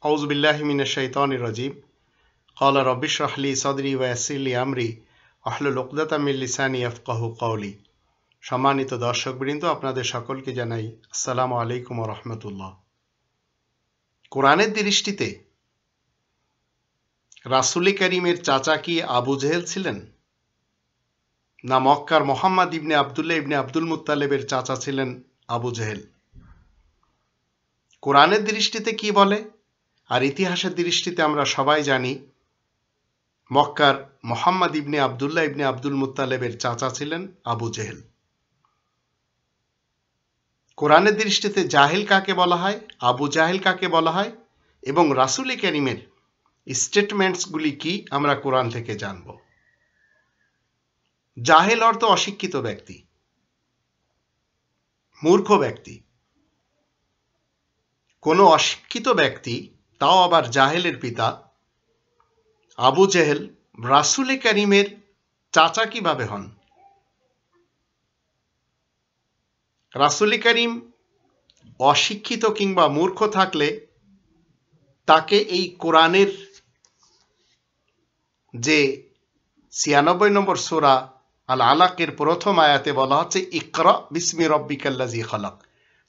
আউযু বিল্লাহি মিনাশ শাইতানির রাজিম। ক্বালা রাব্বি ইশরাহ লি সাদরি ওয়া ইয়াসসির লি আমরি ওয়াহলুল উকদাতাম মিন লিসানি ইয়াফকাহু কওলি। সম্মানিত দর্শকবৃন্দ, আপনাদের সকলকে জানাই আসসালামু আলাইকুম ওয়া রাহমাতুল্লাহ। কোরআনের দৃষ্টিতে রাসূল কারীমের চাচা কি আবু জেহেল ছিলেন, না মক্কার মুহাম্মদ ইবনে আব্দুল্লাহ ইবনে আব্দুল মুত্তালিবের চাচা ছিলেন আবু জেহেল? কোরআনের দৃষ্টিতে কি বলে আর ইতিহাসের দৃষ্টিতে আমরা সবাই জানি মক্কার মুহাম্মদ ইবনে আব্দুল্লাহ ইবনে আব্দুল মুত্তালিবের চাচা ছিলেন আবু জেহেল। কোরআনের দৃষ্টিতে জাহেল কাকে বলা হয়, আবু জাহেল কাকে বলা হয়, এবং রাসূল কারীমের স্টেটমেন্টসগুলি কি আমরা কোরআন থেকে জানব। জাহেল অর্থ অশিক্ষিত ব্যক্তি, মূর্খ ব্যক্তি। কোনো অশিক্ষিত ব্যক্তি, তাও আবার জাহেলের পিতা আবু জেহেল, রাসূল কারীমের চাচা কিভাবে হন? রাসূল কারীম অশিক্ষিত কিংবা মূর্খ থাকলে তাকে এই কোরআনের যে ৯৬ নম্বর সূরা আল আলাকের প্রথম আয়াতে বলা হচ্ছে ইকরা বিসমি রব্বিকাল্লাযী খালাক,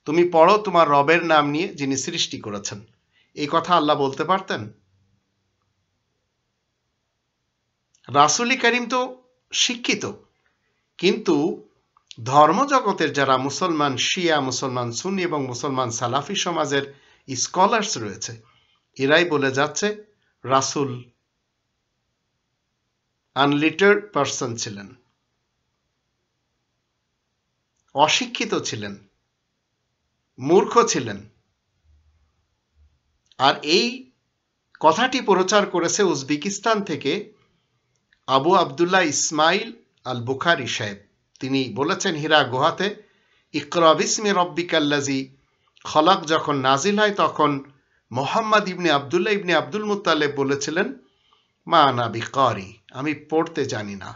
তুমি পড়ো তোমার রবের নাম নিয়ে যিনি সৃষ্টি করেছেন। এই কথা আল্লাহ বলতে পারতেন? রাসূল কারীম তো শিক্ষিত, কিন্তু ধর্মজগতের যারা মুসলমান শিয়া, মুসলমান সুন্নি এবং মুসলমান সালাফি সমাজের স্কলার্স রয়েছে, এরাই বলে যাচ্ছে রাসূল আনলিটার্ড পারসন ছিলেন, অশিক্ষিত ছিলেন, মূর্খ ছিলেন। আর এই কথাটি প্রচার করেছে উজবেকিস্তান থেকে আবু আবদুল্লাহ ইসমাইল আল বুখারী সাহেব। তিনি বলেছেন হীরা গুহাতে ইকরা বিসমি রব্বিকাল্লাযী খলাক যখন নাজিল হয় তখন মুহাম্মদ ইবনে আব্দুল্লাহ ইবনে আব্দুল মুত্তালিব বলেছিলেন মা আনা বিকারি, আমি পড়তে জানি না।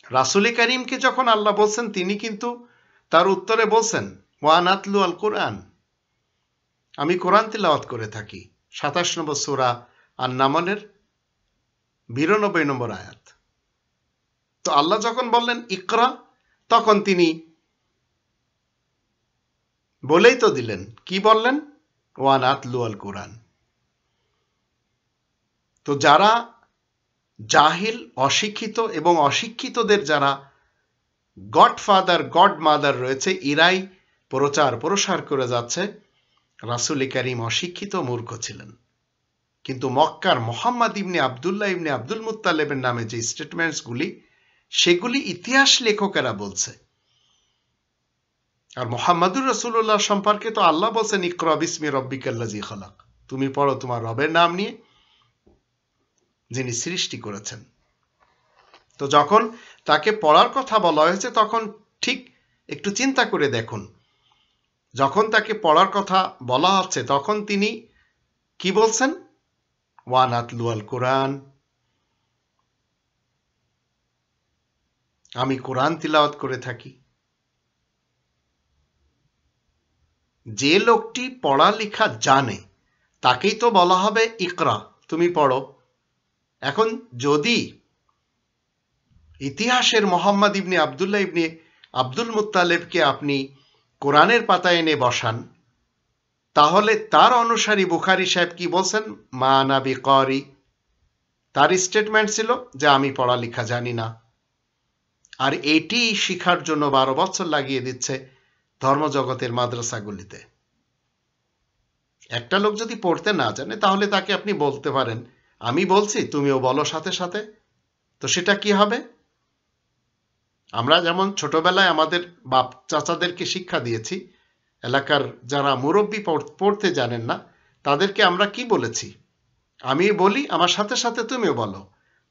রাসূল কারীমকে যখন আল্লাহ বলছেন, তিনি কিন্তু তার উত্তরে বলছেন ওয়া নাতলু আল কোরআন, আমি কোরআন তিলাওয়াত করে থাকি। ২৭ নম্বর সূরা আন-নামলের ৯২ নম্বর আয়াত। তো আল্লাহ যখন বললেন ইকরা, তখন তিনি বলেই তো দিলেন, কি বললেন? ওয়া নাতলু আল কোরআন। তো যারা জাহিল, অশিক্ষিত এবং অশিক্ষিতদের যারা গডফাদার গড মাদার রয়েছে, এরাই প্রচার প্রসার করে যাচ্ছে রাসূল কারীম অশিক্ষিত, মূর্খ ছিলেন। কিন্তু মক্কার মুহাম্মদ ইবনে আব্দুল্লাহ ইবনে আব্দুল মুত্তালিবের নামে যে স্টেটমেন্টসগুলি, সেগুলি ইতিহাস লেখকেরা বলছে। আর মুহাম্মদুর রাসূলুল্লাহ সম্পর্কে তো আল্লাহ বলছেন ইকরা বিসমি রব্বিকাল্লাযী খালাক, তুমি পড়ো তোমার রবের নাম নিয়ে যিনি সৃষ্টি করেছেন। তো যখন তাকে পড়ার কথা বলা হয়েছে, তখন ঠিক একটু চিন্তা করে দেখুন, যখন তাকে পড়ার কথা বলা হচ্ছে তখন তিনি কি বলছেন? ওয়া নাতলু আল কোরআন, আমি কোরআন তিলাওয়াত করে থাকি। যে লোকটি পড়ালেখা জানে তাকেই তো বলা হবে ইকরা, তুমি পড়ো। এখন যদি ইতিহাসের মুহাম্মদ ইবনে আব্দুল্লাহ ইবনে আব্দুল মুত্তালিবকে আপনি কোরআনের পাতায় এনে বসান, তাহলে তার অনুসারী বুখারী সাহেব কি বলছেন? মা আনা বিকারি। তার স্টেটমেন্ট ছিল যে আমি পড়ালেখা জানি না। আর এটি শিখার জন্য 12 বছর লাগিয়ে দিচ্ছে ধর্মজগতের মাদ্রাসাগুলিতে। একটা লোক যদি পড়তে না জানে, তাহলে তাকে আপনি বলতে পারেন আমি বলছি তুমিও বলো সাথে সাথে। তো সেটা কি হবে? আমরা যেমন ছোটবেলায় আমাদের বাপ চাচাদেরকে শিক্ষা দিয়েছি, এলাকার যারা মুরব্বী পড়তে জানেন না তাদেরকে আমরা কি বলেছি? আমি বলি আমার সাথে সাথে তুমিও বলো।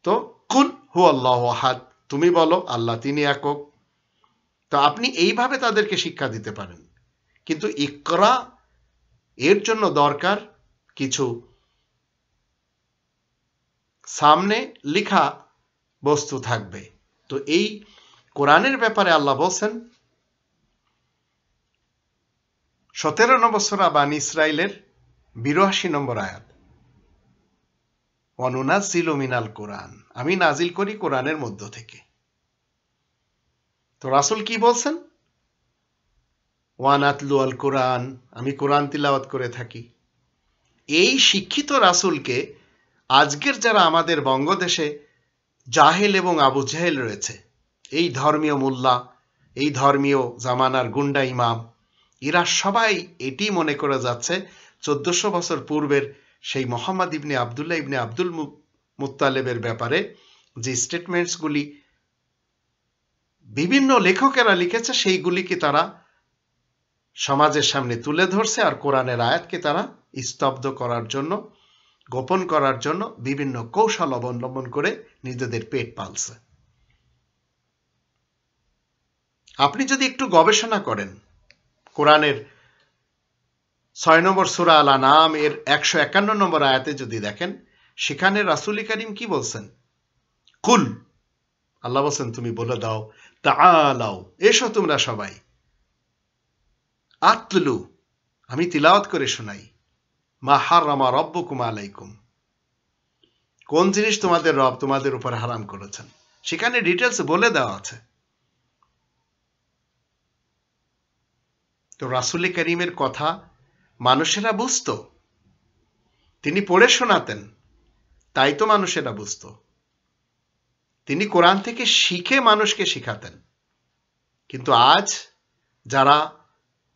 তো কুল হু আল্লাহু আহাদ, তুমি বলো আল্লাহ তিনি একক। তো আপনি এইভাবে তাদেরকে শিক্ষা দিতে পারেন। কিন্তু ইকরা, এর জন্য দরকার কিছু সামনে লেখা বস্তু থাকবে। তো এই কোরআনের ব্যাপারে আল্লাহ বলছেন ১৭ নম্বর সূরা বানী ইসরাইলের 82 নম্বর আয়াত, ওয়ানুনাজ্জিলু মিনাল কোরআন, আমি নাজিল করি কোরআনের মধ্য থেকে। তো রাসূল কি বলছেন? ওয়ানাতলু আল কোরআন, আমি কোরআন তিলাওয়াত করে থাকি। এই শিক্ষিত রাসূলকে আজকের যারা আমাদের বঙ্গদেশে জাহেল এবং আবু জাহেল রয়েছে, এই ধর্মীয় মোল্লা, এই ধর্মীয় জামানার গুন্ডা ইমাম, এরা সবাই এটি মনে করে যাচ্ছে 1400 বছর পূর্বের সেই মোহাম্মদ ইবনে আবদুল্লাহ ইবনে আব্দুল মুত্তালেবের ব্যাপারে যে স্টেটমেন্টসগুলি বিভিন্ন লেখকেরা লিখেছে, সেইগুলিকে তারা সমাজের সামনে তুলে ধরছে, আর কোরআনের আয়াতকে তারা স্তব্ধ করার জন্য, গোপন করার জন্য বিভিন্ন কৌশল অবলম্বন করে নিজেদের পেট পালছে। আপনি যদি একটু গবেষণা করেন, কোরআনের 6 নম্বর সূরা আল আনআম এর 151 নম্বর আয়াতে যদি দেখেন, সেখানে রাসূল করিম কি বলছেন? কুল, আল্লাহ বলছেন তুমি বলে দাও, তাআলাও, এসো তোমরা সবাই, আতলু, আমি তিলাওয়াত করে শোনাই, মা হারামা রাব্বুকুম আলাইকুম, কোন জিনিস তোমাদের রব তোমাদের উপর হারাম করেছেন, সেখানে ডিটেলস বলে দেওয়া আছে। তো রাসূল করিমের কথা মানুষেরা বুঝতো, তিনি পড়ে শোনাতেন, তাই তো মানুষেরা বুঝতো। তিনি কোরআন থেকে শিখে মানুষকে শিখাতেন। কিন্তু আজ যারা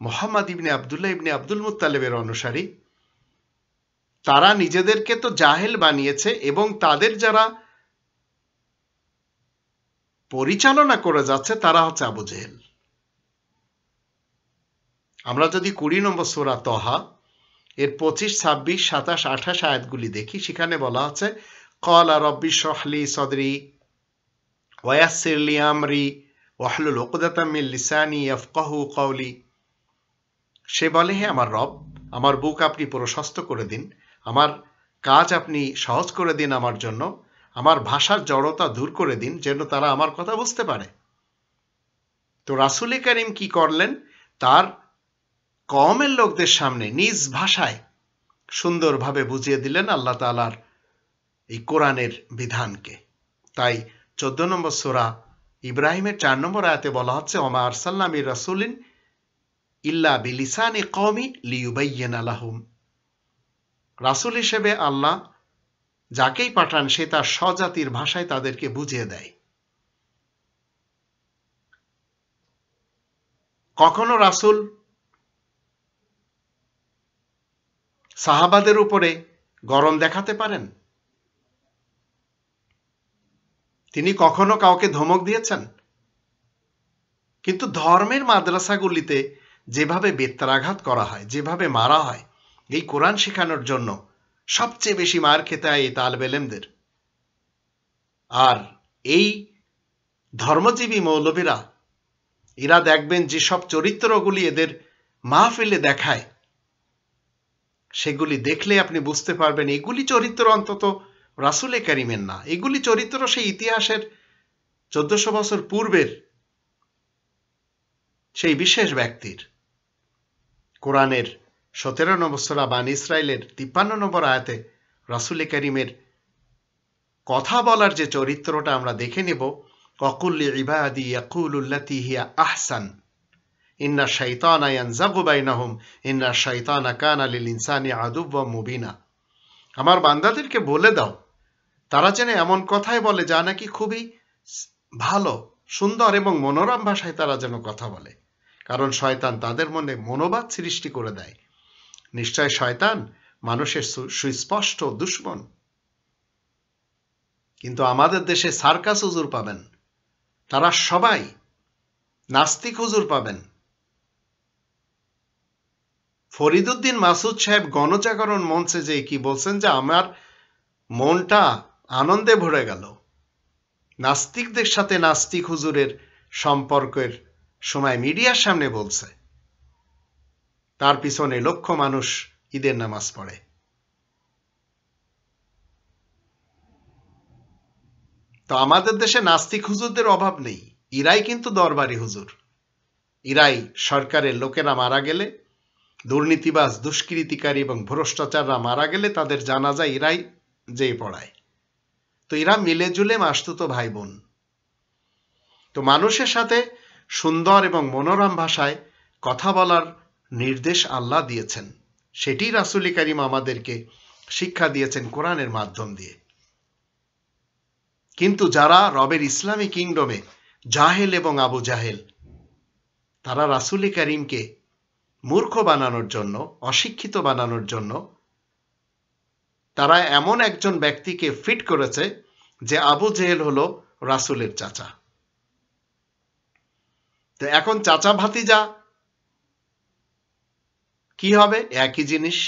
মুহাম্মদ ইবনে আবদুল্লাহ ইবনে আব্দুল মুত্তালিবের অনুসারী, তারা নিজেদেরকে তো জাহেল বানিয়েছে, এবং তাদের যারা পরিচালনা করে যাচ্ছে তারা হচ্ছে আবু জেহেল। আমরা যদি 20 নম্বর সূরা তহা এর 25, 26, 27, 28 আয়াতগুলি দেখি, সেখানে বলা আছে, ক্বালা রাব্বি ইশরাহ লি সাদরি ওয়া ইয়াসসির লি আমরি ওয়াহলুল উকদাতাম মিন লিসানি ইয়াফকাহু কওলি। সে বলে, হে আমার রব, আমার বুক আপনি প্রশস্ত করে দিন, আমার কাজ আপনি সহজ করে দিন আমার জন্য, আমার ভাষার জড়তা দূর করে দিন, যেন তারা আমার কথা বুঝতে পারে। তো রাসূল করিম কি করলেন? তার কওমের লোকদের সামনে নিজ ভাষায় সুন্দরভাবে বুঝিয়ে দিলেন আল্লাহ তাআলার এই কোরআনের বিধানকে। তাই 14 নম্বর সূরা ইব্রাহিমের 4 নম্বর আয়াতে বলা হচ্ছে, ওমা আরসালনা মির রাসূলিন ইল্লা বিলিসানি কওমি লিয়ুবাইয়িনা লাহুম। রাসূল হিসেবে আল্লাহ যাকেই পাঠান সে তার স্বজাতির ভাষায় তাদেরকে বুঝিয়ে দেয়। কখনো রাসূল সাহাবাদের উপরে গরম দেখাতে পারেন? তিনি কখনো কাউকে ধমক দিয়েছেন? কিন্তু ধর্মের মাদ্রাসাগুলিতে যেভাবে বেত্রাঘাত করা হয়, যেভাবে মারা হয়, এই কোরআন শেখানোর জন্য সবচেয়ে বেশি মার খেতে হয় এই তালেবে ইলমদের। আর এই ধর্মজীবী মৌলবীরা, এরা দেখবেন যে সব চরিত্রগুলি এদের মাহফিলে দেখায়, সেগুলি দেখলে আপনি বুঝতে পারবেন এগুলি চরিত্র অন্তত রাসূল করিমের না, এগুলি চরিত্র সেই ইতিহাসের 1400 বছর পূর্বের সেই বিশেষ ব্যক্তির। কোরআনের 17 নম্বর সূরা বানী ইসরাইলের 53 নম্বর আয়াতে রাসূল করিমের কথা বলার যে চরিত্রটা আমরা দেখে নেব, ওয়াকুল লিইবাদি ইয়াকুলুল্লাতী হিয়া আহসান ইন্না শাইতানা ইয়ানজাগু বাইনাহুম ইন্না শাইতানা কানা লিল ইনসানি আদুওয়াম মুবিনা। আমার বান্দাদেরকে বলে দাও, তারা যেন এমন কথাই বলে যা নাকি খুবই ভালো, সুন্দর এবং মনোরম ভাষায় তারা যেন কথা বলে, কারণ শয়তান তাদের মনে মনোবাদ সৃষ্টি করে দেয়। নিশ্চয় শয়তান মানুষের সুস্পষ্ট দুশমন। কিন্তু আমাদের দেশে সার্কাস হুজুর পাবেন, তারা সবাই নাস্তিক হুজুর পাবেন। ফরিদউদ্দিন মাসুদ সাহেব গণজাগরণ মঞ্চে যে কি বলছেন, যে আমার মনটা আনন্দে ভরে গেল। নাস্তিকদের সাথে নাস্তিক হুজুরের সম্পর্কের সময় মিডিয়ার সামনে বলছে, তার পিছনে লক্ষ মানুষ ঈদের নামাজ পড়ে। তো আমাদের দেশে নাস্তিক হুজুরদের অভাব নেই, এরাই কিন্তু দরবারি হুজুর। এরাই সরকারের লোকেরা মারা গেলে দুর্নীতিবাজ, দুষ্কৃতিকারী এবং ভ্রষ্টাচাররা মারা গেলে তাদের জানাজা এরাই যেয়ে পড়ায়। তো এরা মিলে জুলে মাসতুতো ভাই বোন। তো মানুষের সাথে সুন্দর এবং মনোরম ভাষায় কথা বলার নির্দেশ আল্লাহ দিয়েছেন, সেটি রাসূল কারীম আমাদেরকে শিক্ষা দিয়েছেন কোরআনের মাধ্যম দিয়ে। কিন্তু যারা রবের ইসলামী কিংডমে জাহেল এবং আবু জাহেল, তারা রাসূল কারীমকে মূর্খ বানানোর জন্য, অশিক্ষিত বানানোর জন্য তারা এমন একজন ব্যক্তিকে ফিট করেছে যে আবু জেহেল হলো রাসূলের চাচা। তো এখন চাচা ভাতিজা কি হবে? একই জিনিস।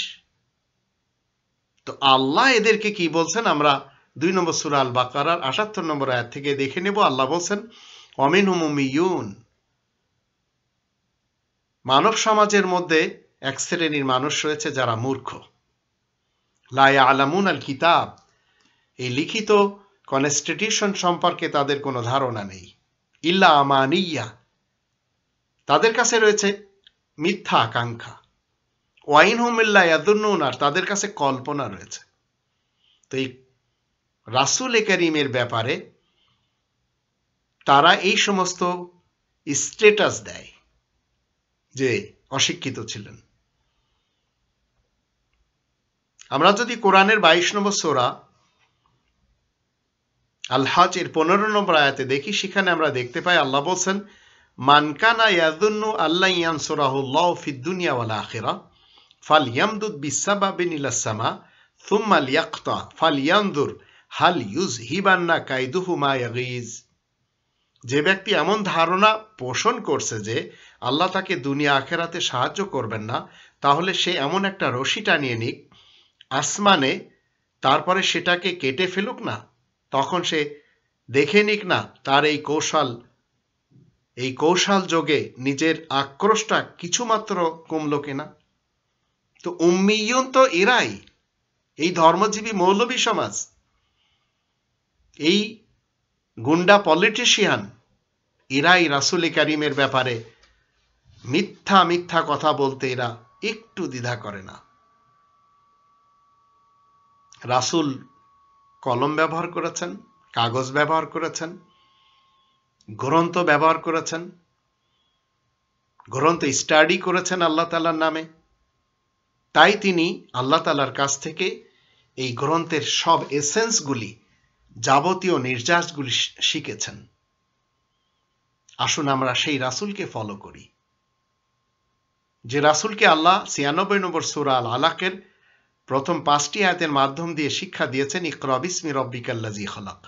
তো আল্লাহ এদেরকে কি বলছেন আমরা 2 নম্বর সূরা আল বাকারার 78 নম্বর আয়াত থেকে দেখে নেব। আল্লাহ বলছেন, অমিনহুম উম্মিয়ুন, মানব সমাজের মধ্যে এক শ্রেণীর মানুষ রয়েছে যারা মূর্খ। লা ইয়ালামুন আল কিতাব, এই লিখিত কনস্টিটিউশন সম্পর্কে তাদের কোনো ধারণা নেই। ইল্লা আমানিয়া, তাদের কাছে রয়েছে মিথ্যা আকাঙ্ক্ষা। ওয়াইনহুম ইল্লা ইয়াদুন্নুন, আর তাদের কাছে কল্পনা রয়েছে। তো এই রাসূল কারীমের ব্যাপারে তারা এই সমস্ত স্ট্যাটাস দেয় যে অশিক্ষিত ছিলেন। আমরা যদি কোরআনের 22 নম্বর সূরা আল হজ এর 15 নম্বর আয়াতে দেখি, সেখানে আমরা দেখতে পাই আল্লাহ বলছেন, মান কানা ইয়াযুন্নু আল্লা ইয়ানসুরাহুল্লাহু ফিদ দুনিয়া ওয়াল আখিরাহ ফালইয়ামদুদ বিসাবাবিন ইলাস সামা সুম্মা লিয়াকতা ফালইয়ানজুর হাল ইউযহিবান্না কাইদুহু মা ইয়াগীজ। যে ব্যক্তি এমন ধারণা পোষণ করছে যে আল্লাহ তাকে দুনিয়া আখিরাতে সাহায্য করবেন না, তাহলে সে এমন একটা রশি টানিয়ে নিক আসমানে, তারপরে সেটাকে কেটে ফেলুক না, তখন সে দেখে নিক না তার এই কৌশল যোগে নিজের আক্রোশটা কিছুমাত্র কমলো কিনা। তো উম্মিয়ুন তো এরাই, এই ধর্মজীবী মৌলবী সমাজ, এই গুন্ডা পলিটিশিয়ান, এরাই রাসূল কারীমের ব্যাপারে মিথ্যা মিথ্যা কথা বলতে এরা একটু দ্বিধা করে না। রাসূল কলম ব্যবহার করেছেন, কাগজ ব্যবহার করেছেন, গ্রন্থ ব্যবহার করেছেন, গ্রন্থ স্টাডি করেছেন আল্লাহ তাআলার নামে। তাই তিনি আল্লাহ তাআলার কাছ থেকে এই গ্রন্থের সব এসেন্সগুলি, যাবতীয় নির্যাসগুলি শিখেছেন। আসুন আমরা সেই রাসূলকে ফলো করি, যে রাসূলকে আল্লাহ 96 নম্বর সূরা আল আলাকের প্রথম 5টি আয়াতের মাধ্যম দিয়ে শিক্ষা দিয়েছেন, ইকরা বিসমি রাব্বিকাল্লাযী খালাক,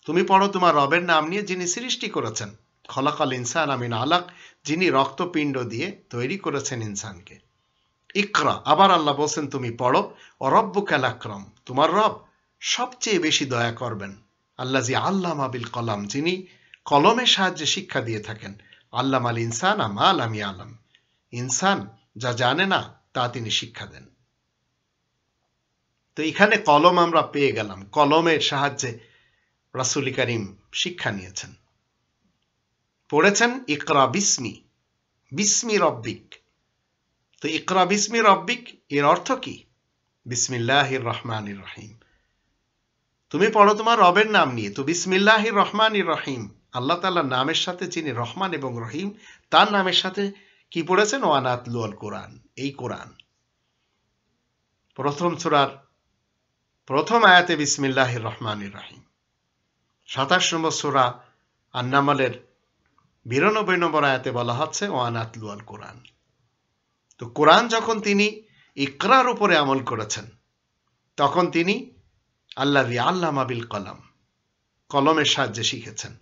তুমি পড়ো তোমার রবের নাম নিয়ে যিনি সৃষ্টি করেছেন। খলাকাল ইনসান মিন আলাক, যিনি রক্তপিণ্ড দিয়ে তৈরি করেছেন ইনসানকে। ইকরা, আবার আল্লাহ বলছেন তুমি পড়ো, ও রব্বুকাল আকরাম, তোমার রব সবচেয়ে বেশি দয়া করবেন। আল্লাযী আল্লামা বিল কলাম, যিনি কলমের সাহায্যে শিক্ষা দিয়ে থাকেন। আল্লামাল ইনসানা মা লাম ইয়ালাম, ইনসান যা জানে না তা তিনি শিক্ষা দেন। তো এখানে কলম আমরা পেয়ে গেলাম, কলমের সাহায্যে রাসূল কারীম শিক্ষা নিয়েছেন। পড়েছেন ইকরা বিসমি রব্বিক। তো ইকরা বিসমি রব্বিক এর অর্থ কি? বিসমিল্লাহির রহমানির রহিম, তুমি পড়ো তোমার রবের নাম নিয়ে। তো বিসমিল্লাহির রহমানির রহিম, আল্লাহ তাআলার নামের সাথে যিনি রহমান এবং রহিম, তার নামের সাথে কি পড়েছেন? ওয়ানাতলু আল কোরআন, এই কোরআন। প্রথম সূরার প্রথম আয়াতে বিসমিল্লাহির রহমানির রহিম। 27 নম্বর সূরা আন-নামলের 92 নম্বর আয়াতে বলা হচ্ছে ওয়ানাতলু আল কোরআন। তো কোরআন যখন তিনি ইকরার উপরে আমল করেছেন, তখন তিনি আল্লাযী আল্লামা বিল কলম, কলমের সাহায্যে শিখেছেন।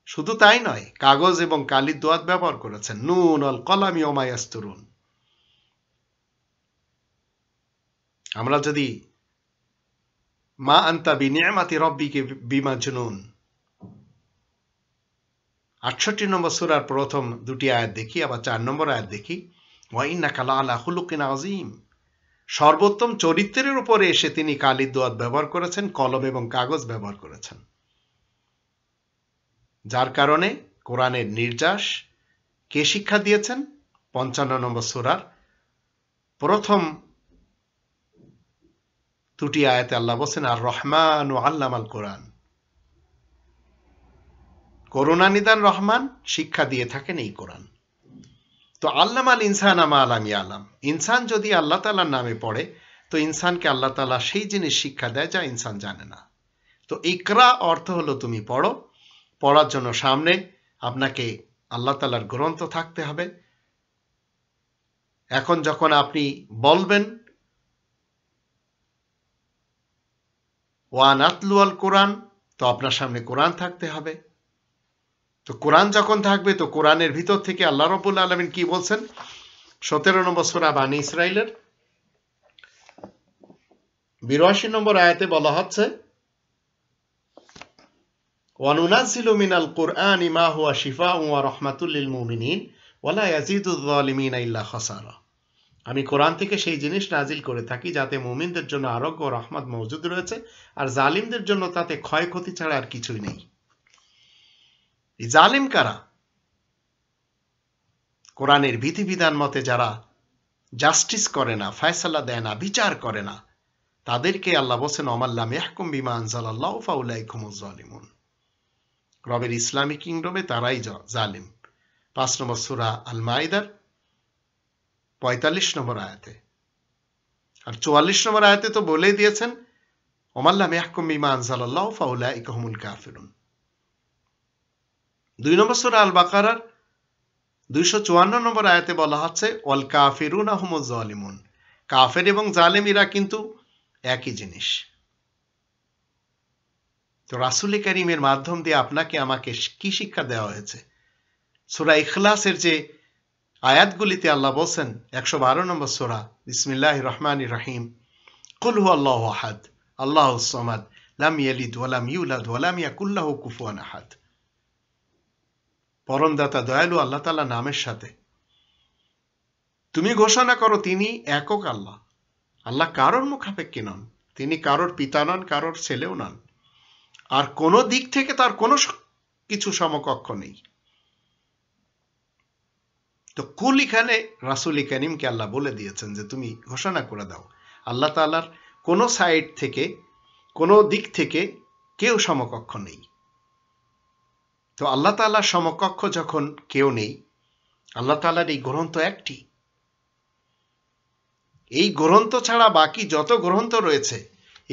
শুধু তাই নয়, কাগজ এবং কালির দোয়াত ব্যবহার করেছেন, নুন আল কলামি ওয়া মা ইয়াসতুরুন। আমরা যদি মা আনতা বিনিআমাতি রাব্বিকা বিমাজনুন 68 নম্বর সূরার প্রথম দুটি আয়াত দেখি, আবার 4 নম্বর আয়াত দেখি, ওয়া ইন্নাকা লাআলা খুলুকিন আযীম, সর্বোত্তম চরিত্রের উপরে এসে তিনি কালির দোয়াত ব্যবহার করেছেন, কলম এবং কাগজ ব্যবহার করেছেন। যার কারণে কোরআনের নির্যাস কে শিক্ষা দিয়েছেন? 55 নম্বর সূরার প্রথম দুটি আয়াতে আল্লাহ বলছেন আর রহমান ও আল্লামাল কোরআন, করুণানিধান রহমান শিক্ষা দিয়ে থাকেন এই কোরআন। তো আল্লামাল ইনসান আমা আলাম ইয়ালাম, ইনসান যদি আল্লাহ তাআলার নামে পড়ে তো ইনসানকে আল্লাহ তাআলা সেই জিনিস শিক্ষা দেয় যা ইনসান জানে না। তো ইকরা অর্থ হলো তুমি পড়ো, পড়ার জন্য সামনে আপনাকে আল্লাহ তাআলার গ্রন্থ থাকতে হবে। এখন যখন আপনি বলবেন ওয়ান আতলু আল কোরআন, তো আপনার সামনে কোরআন থাকতে হবে। তো কোরআন যখন থাকবে তো কোরআনের ভিতর থেকে আল্লাহ রাব্বুল আলামিন কি বলছেন, 17 নম্বর সূরা বানী ইসরাইলের 82 নম্বর আয়াতে বলা হচ্ছে ওয়া নুনাজ্জিলু মিনাল কুরআনি মা হুয়া শিফাউন ওয়া রাহমাতুল লিল মুমিনিন ওয়া লা ইয়াজিদুয যালিমিনা ইল্লা খাসারা। আমি কোরআন থেকে সেই জিনিস নাজিল করে থাকি যাতে মুমিনদের জন্য আরোগ্য ও রহমত মওজুদ রয়েছে, আর জালিমদের জন্য তাতে ক্ষয়ক্ষতি ছাড়া আর কিছুই নেই। এই জালিম কারা? কোরআনের বিধিবিধান মতে যারা জাস্টিস করে না, ফয়সালা দেয় না, বিচার করে না, তাদেরকে আল্লাহ বলেন ওমাল্লাম ইয়াহকুম বিমা আনজালাল্লাহু ফাউলাইকা হুমুজ জালিমুন। রবের ইসলামিক কিংডমে তারাই জালিম। 5 নম্বর সূরা আল মাইদার 45 নম্বর আয়াতে। আর 44 নম্বর আয়াতে তো বলেই দিয়েছেন ওমাল্লাম ইয়াহকুম বিমা আনজালাল্লাহু ফাউলাইকা হুমুল কাফিরুন। 2 নম্বর সূরা আল বাকারার 254 নম্বর আয়াতে বলা হচ্ছে ওয়াল কাফিরুনা হুমুজ জালিমুন, কাফের এবং জালিম এরা কিন্তু একই জিনিস। তো রাসূল কারীমের মাধ্যম দিয়ে আপনাকে আমাকে কি শিক্ষা দেওয়া হয়েছে? সূরা ইখলাসের যে আয়াতগুলিতে আল্লাহ বলেন 112 নম্বর সূরা বিসমিল্লাহির রহমানির রহিম কুল হুয়াল্লাহু আহাদ আল্লাহুস সামাদ লাম ইয়ালিদ ওয়া লাম ইউলাদ ওয়া লাম ইয়াকুল লাহু কুফুয়ান আহাদ। পরমদাতা দয়ালু আল্লাহ তাআলা নামের সাথে তুমি ঘোষণা করো তিনি একক আল্লাহ। আল্লাহ কারোর মুখাপেক্ষী নন, তিনি কারোর পিতা নন, কারোর ছেলেও নন, আর কোন দিক থেকে তার কোনো কিছু সমকক্ষ নেই। তো কুল এখানে রাসূল কারীমকে আল্লাহ বলে দিয়েছেন যে তুমি ঘোষণা করে দাও আল্লাহ তাআলার কোন সাইড থেকে কোন দিক থেকে কেউ সমকক্ষ নেই। তো আল্লাহ তাআলার সমকক্ষ যখন কেউ নেই, আল্লাহ তাআলার এই গ্রন্থ একটি, এই গ্রন্থ ছাড়া বাকি যত গ্রন্থ রয়েছে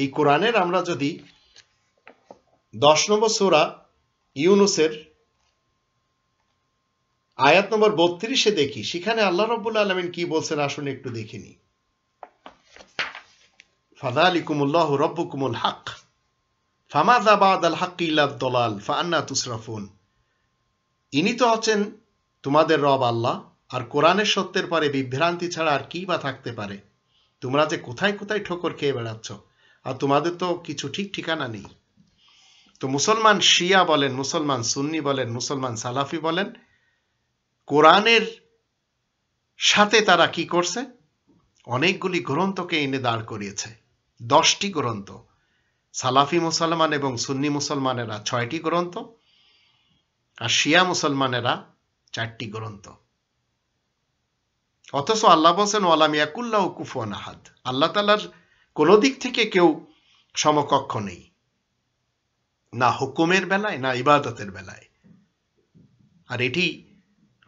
এই কোরআনের আমরা যদি 10 নম্বর সূরা ইউনূসের আয়াত নম্বর 32-এ দেখি, সেখানে আল্লাহ রাব্বুল আলামিন কি বলছেন আসুন একটু দেখে নিই। ফাযালিকুমুল্লাহু রাব্বুকুমুল হক ফামাযা বা'দাল হাক্কি ইল্লা আদ-দালাল ফাআন্না তুসরাফুন। ইনি তো হচ্ছেন তোমাদের রব আল্লাহ, আর কোরআনের সত্যের পরে বিভ্রান্তি ছাড়া আর কি বা থাকতে পারে? তোমরা যে কোথায় কোথায় ঠোকর খেয়ে বেড়াচ্ছ, আর তোমাদের তো কিছু ঠিক ঠিকানা নেই। তো মুসলমান শিয়া বলেন, মুসলমান সুন্নি বলেন, মুসলমান সালাফি বলেন, কোরআনের সাথে তারা কি করছে? অনেকগুলি গ্রন্থকে এনে দাঁড় করিয়েছে। 10টি গ্রন্থ। সালাফি মুসলমান এবং সুন্নি মুসলমানেরা 6টি গ্রন্থ, আর শিয়া মুসলমানেরা 4টি গ্রন্থ। অথচ আল্লাহ বলেন ওয়ালাম ইয়াকুল লাহু কুফুয়ান আহাদ, আল্লাহ তাআলার কোন দিক থেকে কেউ সমকক্ষ নেই, না হুকুমের বেলায় না ইবাদতের বেলায়। আর এটি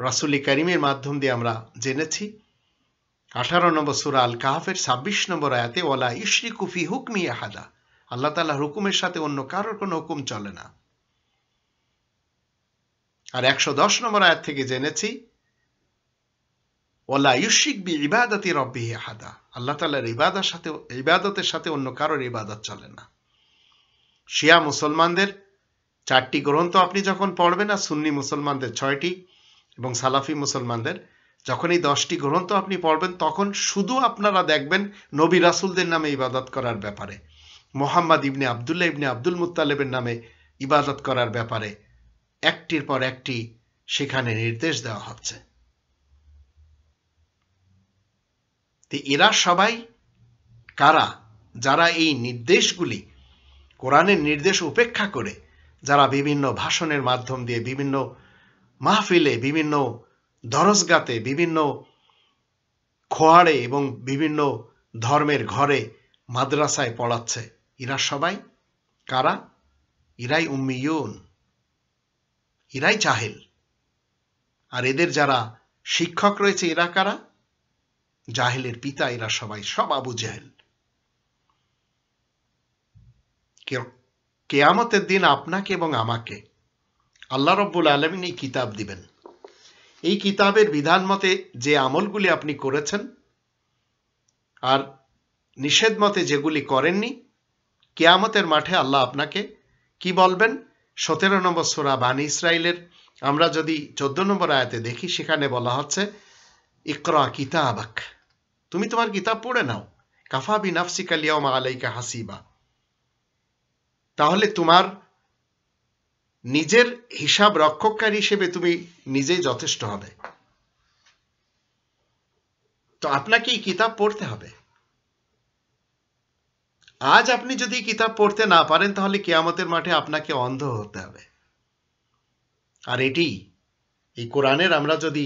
রাসূল কারীমের মাধ্যম দিয়ে আমরা জেনেছি। 18 নম্বর সূরা আল কাহফের 26 নম্বর আয়াতে ওয়ালা ইশরিকু ফি হুকমি আহাদা, আল্লাহ তাআলার হুকুমের সাথে অন্য কারোর কোনো হুকুম চলে না। আর 110 নম্বর আয়াত থেকে জেনেছি ওয়ালা ইউশরিক বিইবাদাতি রাব্বিহি আহাদা, আল্লাহ তাআলার ইবাদতের সাথে অন্য কারোর ইবাদত চলে না। শিয়া মুসলমানদের 4টি গ্রন্থ আপনি যখন পড়বেন, আর সুন্নি মুসলমানদের 6টি এবং সালাফি মুসলমানদের যখন এই 10টি গ্রন্থ আপনি পড়বেন, তখন শুধু আপনারা দেখবেন নবী রাসূলদের নামে ইবাদত করার ব্যাপারে, মুহাম্মদ ইবনে আব্দুল্লাহ ইবনে আব্দুল মুত্তালিবের নামে ইবাদত করার ব্যাপারে একটির পর একটি সেখানে নির্দেশ দেওয়া হচ্ছে। এরা সবাই কারা? যারা এই নির্দেশগুলি, কোরআনের নির্দেশ উপেক্ষা করে যারা বিভিন্ন ভাষণের মাধ্যম দিয়ে, বিভিন্ন মাহফিলে, বিভিন্ন দরজগাতে, বিভিন্ন খোয়াড়ে এবং বিভিন্ন ধর্মের ঘরে মাদ্রাসায় পড়াচ্ছে, এরা সবাই কারা? ইরাই উম্মিয়ুন, ইরাই জাহেল। আর এদের যারা শিক্ষক রয়েছে এরা কারা? জাহেলের পিতা, এরা সবাই সব আবু জাহেল। কিয়ামতের দিন আপনাকে এবং আমাকে আল্লাহ রাব্বুল আলামিন এই কিতাব দিবেন। এই কিতাবের বিধান মতে যে আমলগুলি আপনি করেছেন আর নিষেধ মতে যেগুলি করেননি, কিয়ামতের মাঠে আল্লাহ আপনাকে কি বলবেন? 17 নম্বর সূরা বানী ইসরাইলের আমরা যদি 14 নম্বর আয়াতে দেখি, সেখানে বলা হচ্ছে ইকরা কিতাবাক, তুমি তোমার কিতাব পড়ে নাও, কাফা বিনাফসিকা আল-ইয়াওমা আলাইকা হাসিবা। তাহলে তোমার নিজের হিসাব রক্ষককারী হিসেবে তুমি নিজেই যথেষ্ট হবে। তো আপনাকে এই কিতাব পড়তে হবে। আজ আপনি যদি কিতাব পড়তে না পারেন তাহলে কিয়ামতের মাঠে আপনাকে অন্ধ হতে হবে। আর এটি এই কোরআনের আমরা যদি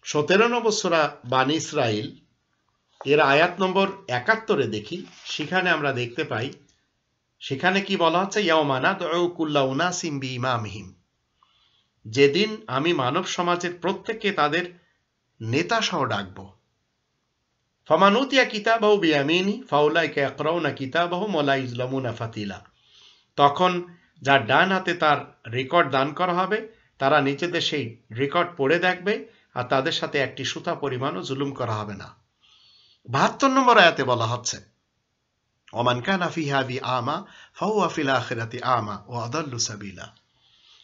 17 নম্বর সূরা বানী ইসরাইল এর আয়াত নম্বর 71 দেখি, সেখানে আমরা দেখতে পাই, সেখানে কি বলা হচ্ছে? ইয়াওমা নাদউ কুল্লা উনাসিম বিইমামিহিম, যেদিন আমি মানব সমাজের প্রত্যেককে তাদের নেতা সহ ডাকবো। ফামান উতিয়া কিতাবাহু বিয়ামিনি ফাউলাইকা ইয়াকরাউনা কিতাবাহুম ওয়া লা ইউজলামুনা ফাতিলা, তখন যার ডান হাতে তার রেকর্ড দান করা হবে, তারা নিজেদের সেই রেকর্ড পড়ে দেখবে আর তাদের সাথে একটি সুতা পরিমাণও জুলুম করা হবে না। 72 নম্বর আয়াতে বলা হচ্ছে ওমান কানা ফি হাযি আমা ফাহুয়া ফিল আখিরাতি আমা ওয়া আদাল্লু সাবিলা,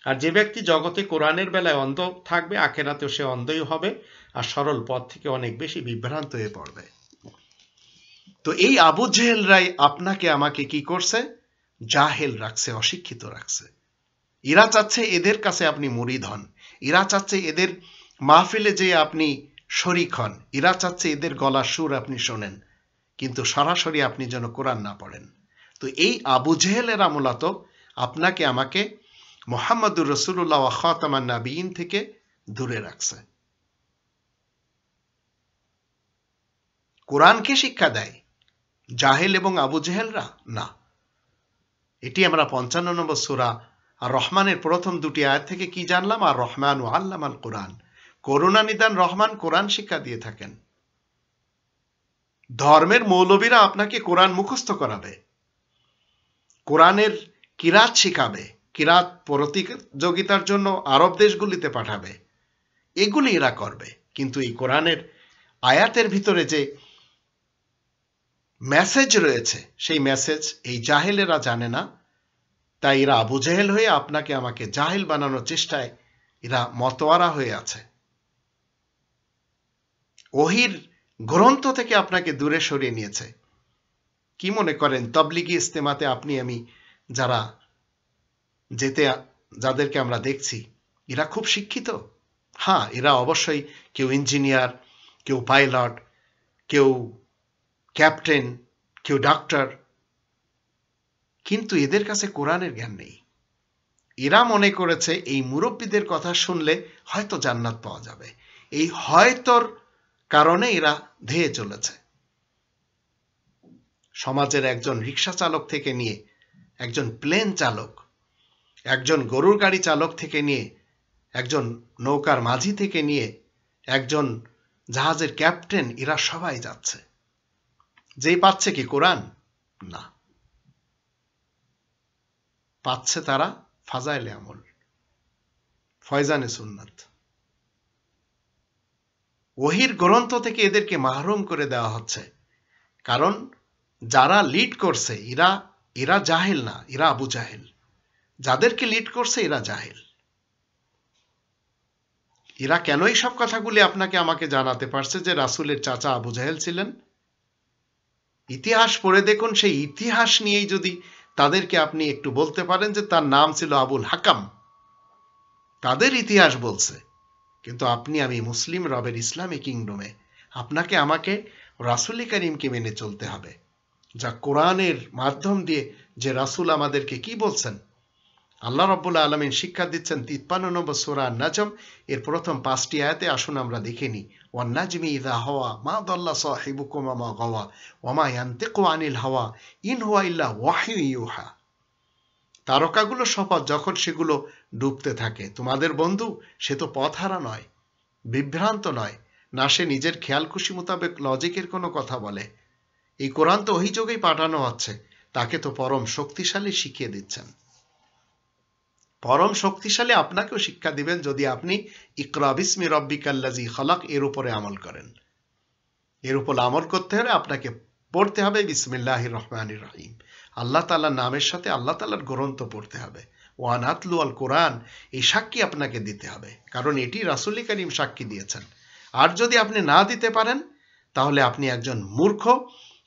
আর যে ব্যক্তি জগতে কোরআনের বেলায় অন্ধ থাকবে, আখিরাতেও সে অন্ধই হবে আর সরল পথ থেকে অনেক বেশি বিভ্রান্ত হয়ে পড়বে। তো এই আবু জেহেলরাই আপনাকে আমাকে কি করছে? জাহেল রাখছে, অশিক্ষিত রাখছে। এরা চাচ্ছে এদের কাছে আপনি মুরিদ হন, এরা চাচ্ছে এদের মাহফিলে যে আপনি শরীক হন, এরা চাচ্ছে এদের গলার সুর আপনি শোনেন, কিন্তু সরাসরি আপনি যেন কোরআন না পড়েন। তো এই আবু জেহেলেরা মূলত আপনাকে আমাকে মুহাম্মদুর রাসূলুল্লাহ ওয়া খাতামান নাবিয়িন থেকে দূরে রাখছে। কোরআনকে শিক্ষা দেয় জাহেল এবং আবু জেহেলরা না। এটি আমরা 55 নম্বর সূরা আর রহমানের প্রথম দুটি আয়াত থেকে কি জানলাম? আর রহমান ও আল্লামাল কোরআন, করুণানিধান রহমান কোরআন শিক্ষা দিয়ে থাকেন। ধর্মের মৌলবীরা আপনাকে কোরআন মুখস্থ করাবে, কোরআনের কিরাত শিখাবে, কিরাত প্রতিযোগিতার জন্য আরব দেশগুলিতে পাঠাবে, এগুলি এরা করবে। কিন্তু এই কোরআনের আয়াতের ভিতরে যে মেসেজ রয়েছে সেই মেসেজ এই জাহেলেরা জানে না। তাই এরা আবু জেহেল হয়ে আপনাকে আমাকে জাহেল বানানোর চেষ্টায় এরা মতোয়ারা হয়ে আছে। ওহির গ্রন্থ থেকে আপনাকে দূরে সরিয়ে নিয়েছে। কি মনে করেন তবলিগি ইস্তেমাতে আপনি আমি যারা যাদেরকে আমরা দেখছি এরা খুব শিক্ষিত? হ্যাঁ, এরা অবশ্যই কেউ ইঞ্জিনিয়ার, কেউ পাইলট, কেউ ক্যাপ্টেন, কেউ ডাক্তার, কিন্তু এদের কাছে কোরআনের জ্ঞান নেই। এরা মনে করেছে এই মুরব্বীদের কথা শুনলে হয়তো জান্নাত পাওয়া যাবে। এই হয়তোর কারণে এরা ধেয়ে চলেছে। সমাজের একজন রিক্সা চালক থেকে নিয়ে একজন প্লেন চালক, একজন গরুর গাড়ি চালক থেকে নিয়ে একজন নৌকার মাঝি থেকে নিয়ে একজন জাহাজের ক্যাপ্টেন, এরা সবাই যাচ্ছে। যেই পাচ্ছে কি কোরআন? না, পাচ্ছে তারা ফাজাইলে আমল, ফয়জানে সুন্নাত। ওহির গ্রন্থ থেকে এদেরকে মাহরুম করে দেওয়া হচ্ছে, কারণ যারা লিড করছে এরা জাহেল না, এরা আবু জাহেল। যাদেরকে লিড করছে এরা জাহেল। এরা কেন এই সব কথাগুলি আপনাকে আমাকে জানাতে পারছে যে রাসূলের চাচা আবু জাহেল ছিলেন? ইতিহাস পড়ে দেখুন, সেই ইতিহাস নিয়েই যদি তাদেরকে আপনি একটু বলতে পারেন যে তার নাম ছিল আবুল হাকাম, তাদের ইতিহাস বলছে। কিন্তু আপনি আমি মুসলিম রবের ইসলামী কিংডমে, আপনাকে আমাকে রাসূল করিমকে মেনে চলতে হবে, যা কোরআনের মাধ্যম দিয়ে যে রাসূল আমাদেরকে কি বলছেন, আল্লাহ রাব্বুল আলামিন শিক্ষা দিচ্ছেন 53 নম্বর সূরা আন-নাজম এর প্রথম 5টি আয়াতে। আসুন আমরা দেখে নিই। ওয়ান নাজমি ইযা হাওয়া মা দাল্লা সাহিবুকুম ওয়া মা গাওয়া ওয়া মা ইয়ানতিকু আনিল হাওয়া ইন হুয়া ইল্লা ওয়াহয়ু ইউহা। তারকাগুলো শপথ, যখন সেগুলো ডুবতে থাকে, তোমাদের বন্ধু সে তো পথহারা নয়, বিভ্রান্ত নয়, না সে নিজের খেয়াল খুশি মোতাবেক লজিকের কোনো কথা বলে। এই কোরআন তো অভিযোগেই পাঠানো হচ্ছে, তাকে তো পরম শক্তিশালী শিখিয়ে দিচ্ছেন। পরম শক্তিশালী আপনাকেও শিক্ষা দিবেন যদি আপনি ইকরা বিসমি রব্বিকাল্লাযী খলাক এর উপরে আমল করেন। এর উপর আমল করতে হলে আপনাকে পড়তে হবে বিসমিল্লাহির রহমানির রহিম, আল্লাহ তাআলার নামের সাথে আল্লাহ তাআলার গ্রন্থ পড়তে হবে। ওয়ান আতলু আল কোরআন, এই সাক্ষী আপনাকে দিতে হবে, কারণ এটি রাসূল করিম সাক্ষী দিয়েছেন। আর যদি আপনি না দিতে পারেন তাহলে আপনি একজন মূর্খ,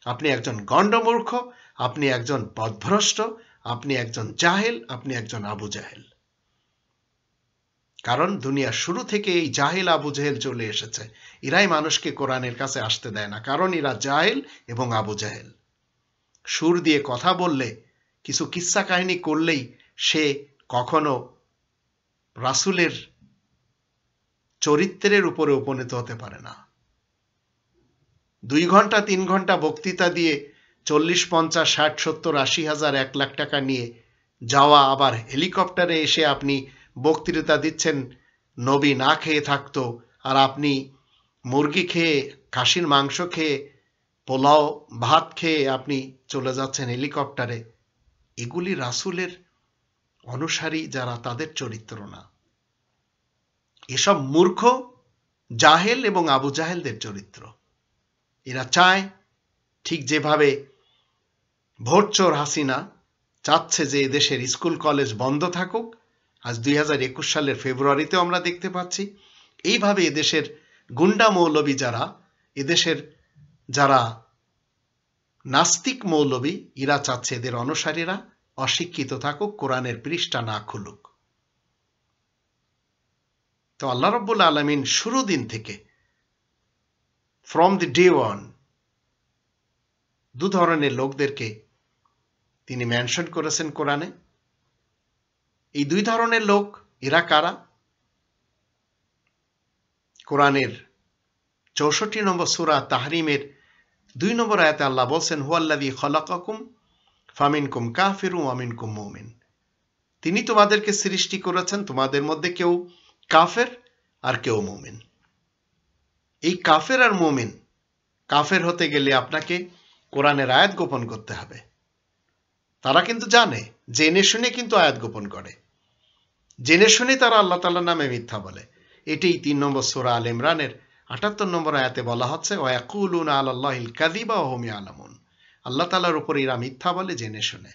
আপনি একজন গণ্ডমূর্খ, আপনি একজন পথভ্রষ্ট, আপনি একজন জাহেল, আপনি একজন আবু জাহেল। কারণ দুনিয়ার শুরু থেকে এই জাহেল আবু জাহেল চলে এসেছে। এরাই মানুষকে কোরআনের কাছে আসতে দেয় না, কারণ এরা জাহেল এবং আবু জাহেল। সুর দিয়ে কথা বললে, কিছু কিস্সা কাহিনী করলেই সে কখনো রাসূলের চরিত্রের উপরে উপনীত হতে পারে না। 2 ঘন্টা 3 ঘন্টা বক্তৃতা দিয়ে 40, 50, 60, 70, 80 হাজার 1 লাখ টাকা নিয়ে যাওয়া, আবার হেলিকপ্টারে এসে আপনি বক্তৃতা দিচ্ছেন, নবী না খেয়ে থাকতো আর আপনি মুরগি খেয়ে, খাসির মাংস খেয়ে, পোলাও ভাত খেয়ে আপনি চলে যাচ্ছেন হেলিকপ্টারে, এগুলি রাসূলের অনুসারী যারা, তাদের চরিত্র না। এসব মূর্খ, জাহেল এবং আবু জাহেলদের চরিত্র। এরা চায়, ঠিক যেভাবে ভোটচোর হাসিনা চাচ্ছে যে এদেশের স্কুল কলেজ বন্ধ থাকুক, আজ 2021 সালের ফেব্রুয়ারিতেও আমরা দেখতে পাচ্ছি, এইভাবে এদেশের গুন্ডা মৌলবী যারা, এদেশের যারা নাস্তিক মৌলবী, এরা চাচ্ছে এদের অনুসারীরা অশিক্ষিত থাকুক, কোরআনের পৃষ্ঠা না খুলুক। তো আল্লাহ রাব্বুল আলামিন শুরু দিন থেকে, ফ্রম দি ডে ওয়ান, 2 ধরনের লোকদেরকে তিনি মেনশন করেছেন কোরআনে। এই 2 ধরনের লোক এরা কারা? কোরআনের 64 নম্বর সূরা তাহরিমের 2 নম্বর আয়াতে আল্লাহ বলছেন, হুয়াল্লাযী খালাকাকুম ফামিনকুম কাফিরুন ওয়া মিনকুম মুমিন। তিনি তোমাদেরকে সৃষ্টি করেছেন, তোমাদের মধ্যে কেউ কাফের আর কেউ মুমিন। এই কাফের আর মুমিন, কাফের হতে গেলে আপনাকে কোরআনের আয়াত গোপন করতে হবে। তারা কিন্তু জানে, জেনে শুনে কিন্তু আয়াত গোপন করে, জেনে শুনে তারা আল্লাহ তাআলার নামে মিথ্যা বলে। এটি 3 নম্বর সূরা আল ইমরানের 78 নম্বর আয়াতে বলা হচ্ছে, ওয়া ইয়াকুলুনা আলাল্লাহিল কাযিবা ওয়া হুম ইয়ালামুন। আল্লাহ তাআলার উপর এরা মিথ্যা বলে জেনে শুনে।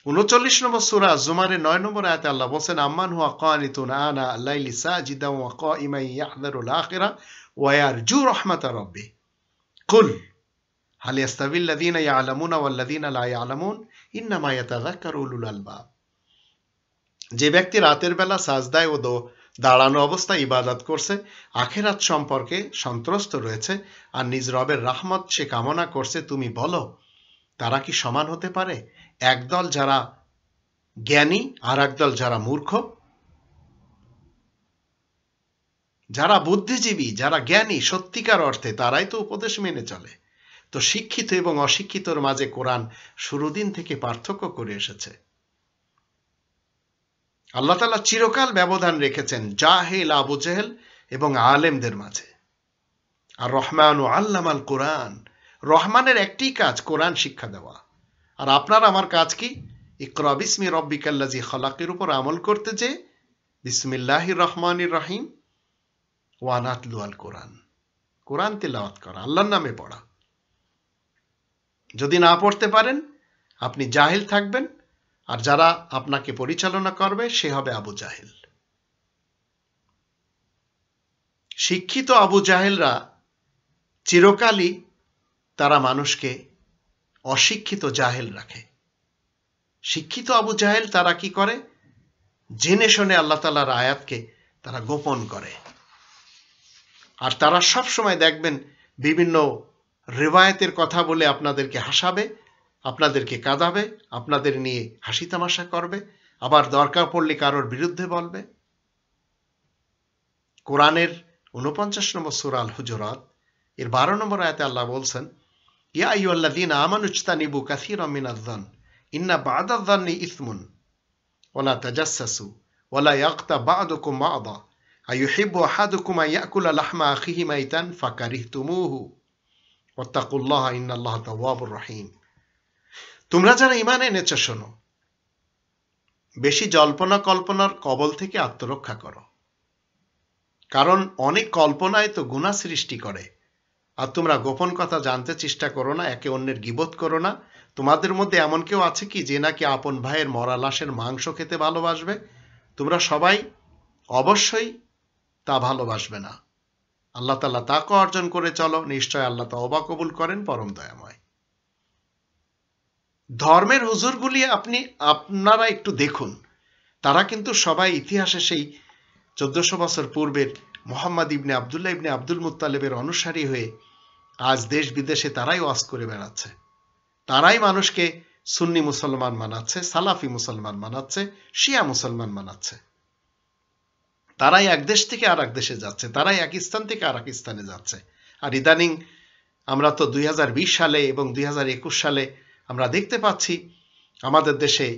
39 নম্বর সূরা জুমারের 9 নম্বর আয়াতে আল্লাহ বলেন, আম্মান হুয়া কানিতুন আনা আল-লাইলি সাজিদান ওয়া কাইমান ইয়াহযারুল আখিরা ওয়া ইয়ারজু রাহমাতা রাব্বি কুল হাল ইয়াস্তাবিল লাযীনা ইয়ালামুনা ওয়াল লাযীনা লা ইয়ালামুন ইন্নামা ইয়াতাযাক্কারু উলুল আলবাব। যে ব্যক্তি রাতের বেলা সাজদায় ও দাঁড়ানো অবস্থায় ইবাদত করছে, আখিরাত সম্পর্কে সন্ত্রস্ত রয়েছে আর নিজ রবের রহমত সে কামনা করছে, তুমি বলো তারা কি সমান হতে পারে? একদল যারা জ্ঞানী আর একদল যারা মূর্খ। যারা বুদ্ধিজীবী, যারা জ্ঞানী সত্যিকার অর্থে, তারাই তো উপদেশ মেনে চলে। তো শিক্ষিত এবং অশিক্ষিতর মাঝে কোরআন শুরুদিন থেকে পার্থক্য করে এসেছে। আল্লাহ তাআলা চিরকাল ব্যবধান রেখেছেন জাহেল, আবু জাহেল এবং আলেমদের মাঝে। আর রহমানু আল্লামাল কোরআন, রহমানের একটি কাজ কোরআন শিক্ষা দেওয়া। আর আপনার আমার কাজ কি? ইকরা বিসমি রব্বিকাল্লাযী খলাকের উপর আমল করতে, যে বিসমিল্লাহির রহমানির রহিম ওয়া নাতলু আল কোরআন, কোরআন তিলাওয়াত করা, আল্লাহর নামে পড়া। যদি না পড়তে পারেন আপনি জাহিল থাকবেন, আর যারা আপনাকে পরিচালনা করবে সে হবে আবু জাহেল। শিক্ষিত আবু জাহেলরা চিরকালই তারা মানুষকে অশিক্ষিত জাহেল রাখে। শিক্ষিত আবু জাহেল তারা কি করে? জেনে শুনে আল্লাহ তাআলার আয়াতকে তারা গোপন করে। আর তারা সব সময় দেখবেন বিভিন্ন রিওয়ায়াতের কথা বলে আপনাদেরকে হাসাবে, আপনাদেরকে কাঁদাবে, আপনাদের নিয়ে হাসি তামাশা করবে, আবার দরকার পড়লে কারোর বিরুদ্ধে বলবে। কোরআনের 49 নম্বর সূরা আল হুজুরাত এর 12 নম্বর আয়াতে আল্লাহ বলছেন, ইয়া আইয়ুহাল্লাযীনা আমানু ইজতানিবু কাসীরাম মিনায-যন ইন্না বা'দায-যন্নি ইসমুন ওয়ালা তাজাসসাসু ওয়ালা ইয়াগতাব বা'দুকুম বা'দা আইয়ুহিব্বু আহাদুকুম আন ইয়াকুলা লাহমা আখিহি মাইতান ফাকারিহতুমুহু ওয়াত্তাকুল্লাহা ইন্নাল্লাহা তাওয়াবুর রহিম। তোমরা যারা ঈমান এনেছো শোনো, বেশি জল্পনা কল্পনার কবল থেকে আত্মরক্ষা করো, কারণ অনেক কল্পনায় তো গুনাহ সৃষ্টি করে। আর তোমরা গোপন কথা জানতে চেষ্টা করো না, একে অন্যের গীবত করো না। তোমাদের মধ্যে এমন কেউ আছে কি যে নাকি আপন ভাইয়ের মরা লাশের মাংস খেতে ভালোবাসবে? তোমরা সবাই অবশ্যই তা ভালোবাসবে না। আল্লাহ তাআলা তাকওয়া অর্জন করে চলো, নিশ্চয় আল্লাহ তওবা কবুল করেন, পরম দয়াময়। ধর্মের হুজুরগুলি আপনারা একটু দেখুন, তারা কিন্তু সবাই ইতিহাসে সেই 1400 বছর পূর্বের মুহাম্মদ ইবনে আব্দুল্লাহ ইবনে আব্দুল মুত্তালিবের অনুসারী হয়ে আজ দেশ বিদেশে তারাই ওয়াজ করে বেড়াচ্ছে। তারাই মানুষকে সুন্নি মুসলমান মানাচ্ছে, সালাফি মুসলমান মানাচ্ছে, শিয়া মুসলমান মানাচ্ছে। তারাই এক দেশ থেকে আর এক দেশে যাচ্ছে, তারাই এক স্থান থেকে আর এক স্থানে যাচ্ছে। আর ইদানিং আমরা তো 2020 সালে এবং 2021 সালে আমরা দেখতে পাচ্ছি আমাদের দেশে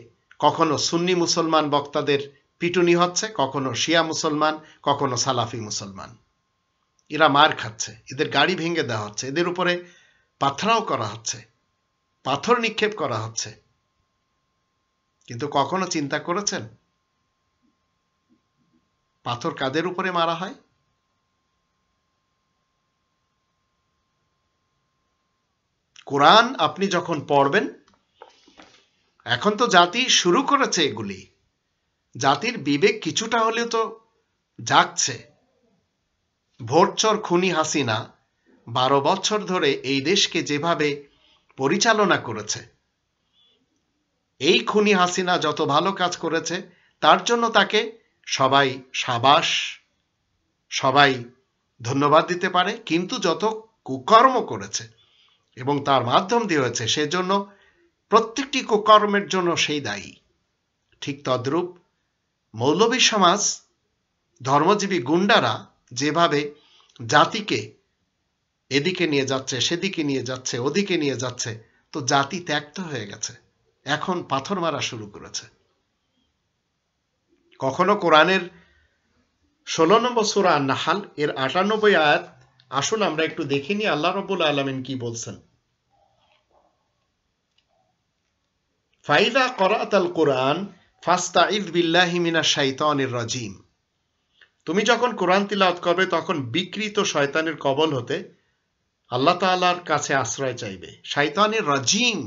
কখনো সুন্নি মুসলমান বক্তাদের পিটুনি হচ্ছে, কখনো শিয়া মুসলমান, কখনো সালাফি মুসলমান। এরা মার খাচ্ছে, এদের গাড়ি ভেঙে দেওয়া হচ্ছে, এদের উপরে পাথরাও করা হচ্ছে, পাথর নিক্ষেপ করা হচ্ছে। কিন্তু কখনো চিন্তা করেছেন পাথর কাদের উপরে মারা হয়? কোরআন আপনি যখন পড়বেন, এখন তো জাতি শুরু করেছে এগুলি, জাতির বিবেক কিছুটা হলেও তো জাগছে। ভোটচোর খুনি হাসিনা 12 বছর ধরে এই দেশকে যেভাবে পরিচালনা করেছে, এই খুনি হাসিনা যত ভালো কাজ করেছে তার জন্য তাকে সবাই সাবাস, সবাই ধন্যবাদ দিতে পারে। কিন্তু যত কুকর্ম করেছে এবং তার মাধ্যম দিয়ে হয়েছে, সেজন্য প্রত্যেকটি কুকর্মের জন্য সেই দায়ী। ঠিক তদ্রূপ মৌলবী সমাজ, ধর্মজীবী গুন্ডারা যেভাবে জাতিকে এদিকে নিয়ে যাচ্ছে, সেদিকে নিয়ে যাচ্ছে, ওদিকে নিয়ে যাচ্ছে, তো জাতি ত্যাক্ত হয়ে গেছে, এখন পাথর মারা শুরু করেছে। কখনো কোরআনের 16 নম্বর সূরা আন-নাহল এর 98 আয়াত আসুন আমরা একটু দেখে নিই আল্লাহ রাব্বুল আলামিন কি বলছেন। ফাইদা করাতাল কোরআন ফাস্তাইয বিল্লাহি মিনাশ শাইতানির রাজিম। তুমি যখন কোরআন তিলাওয়াত করবে তখন বিকৃত শয়তানের কবল হতে আল্লাহ তাআলার কাছে আশ্রয় চাইবে। শয়তানির রাজিম,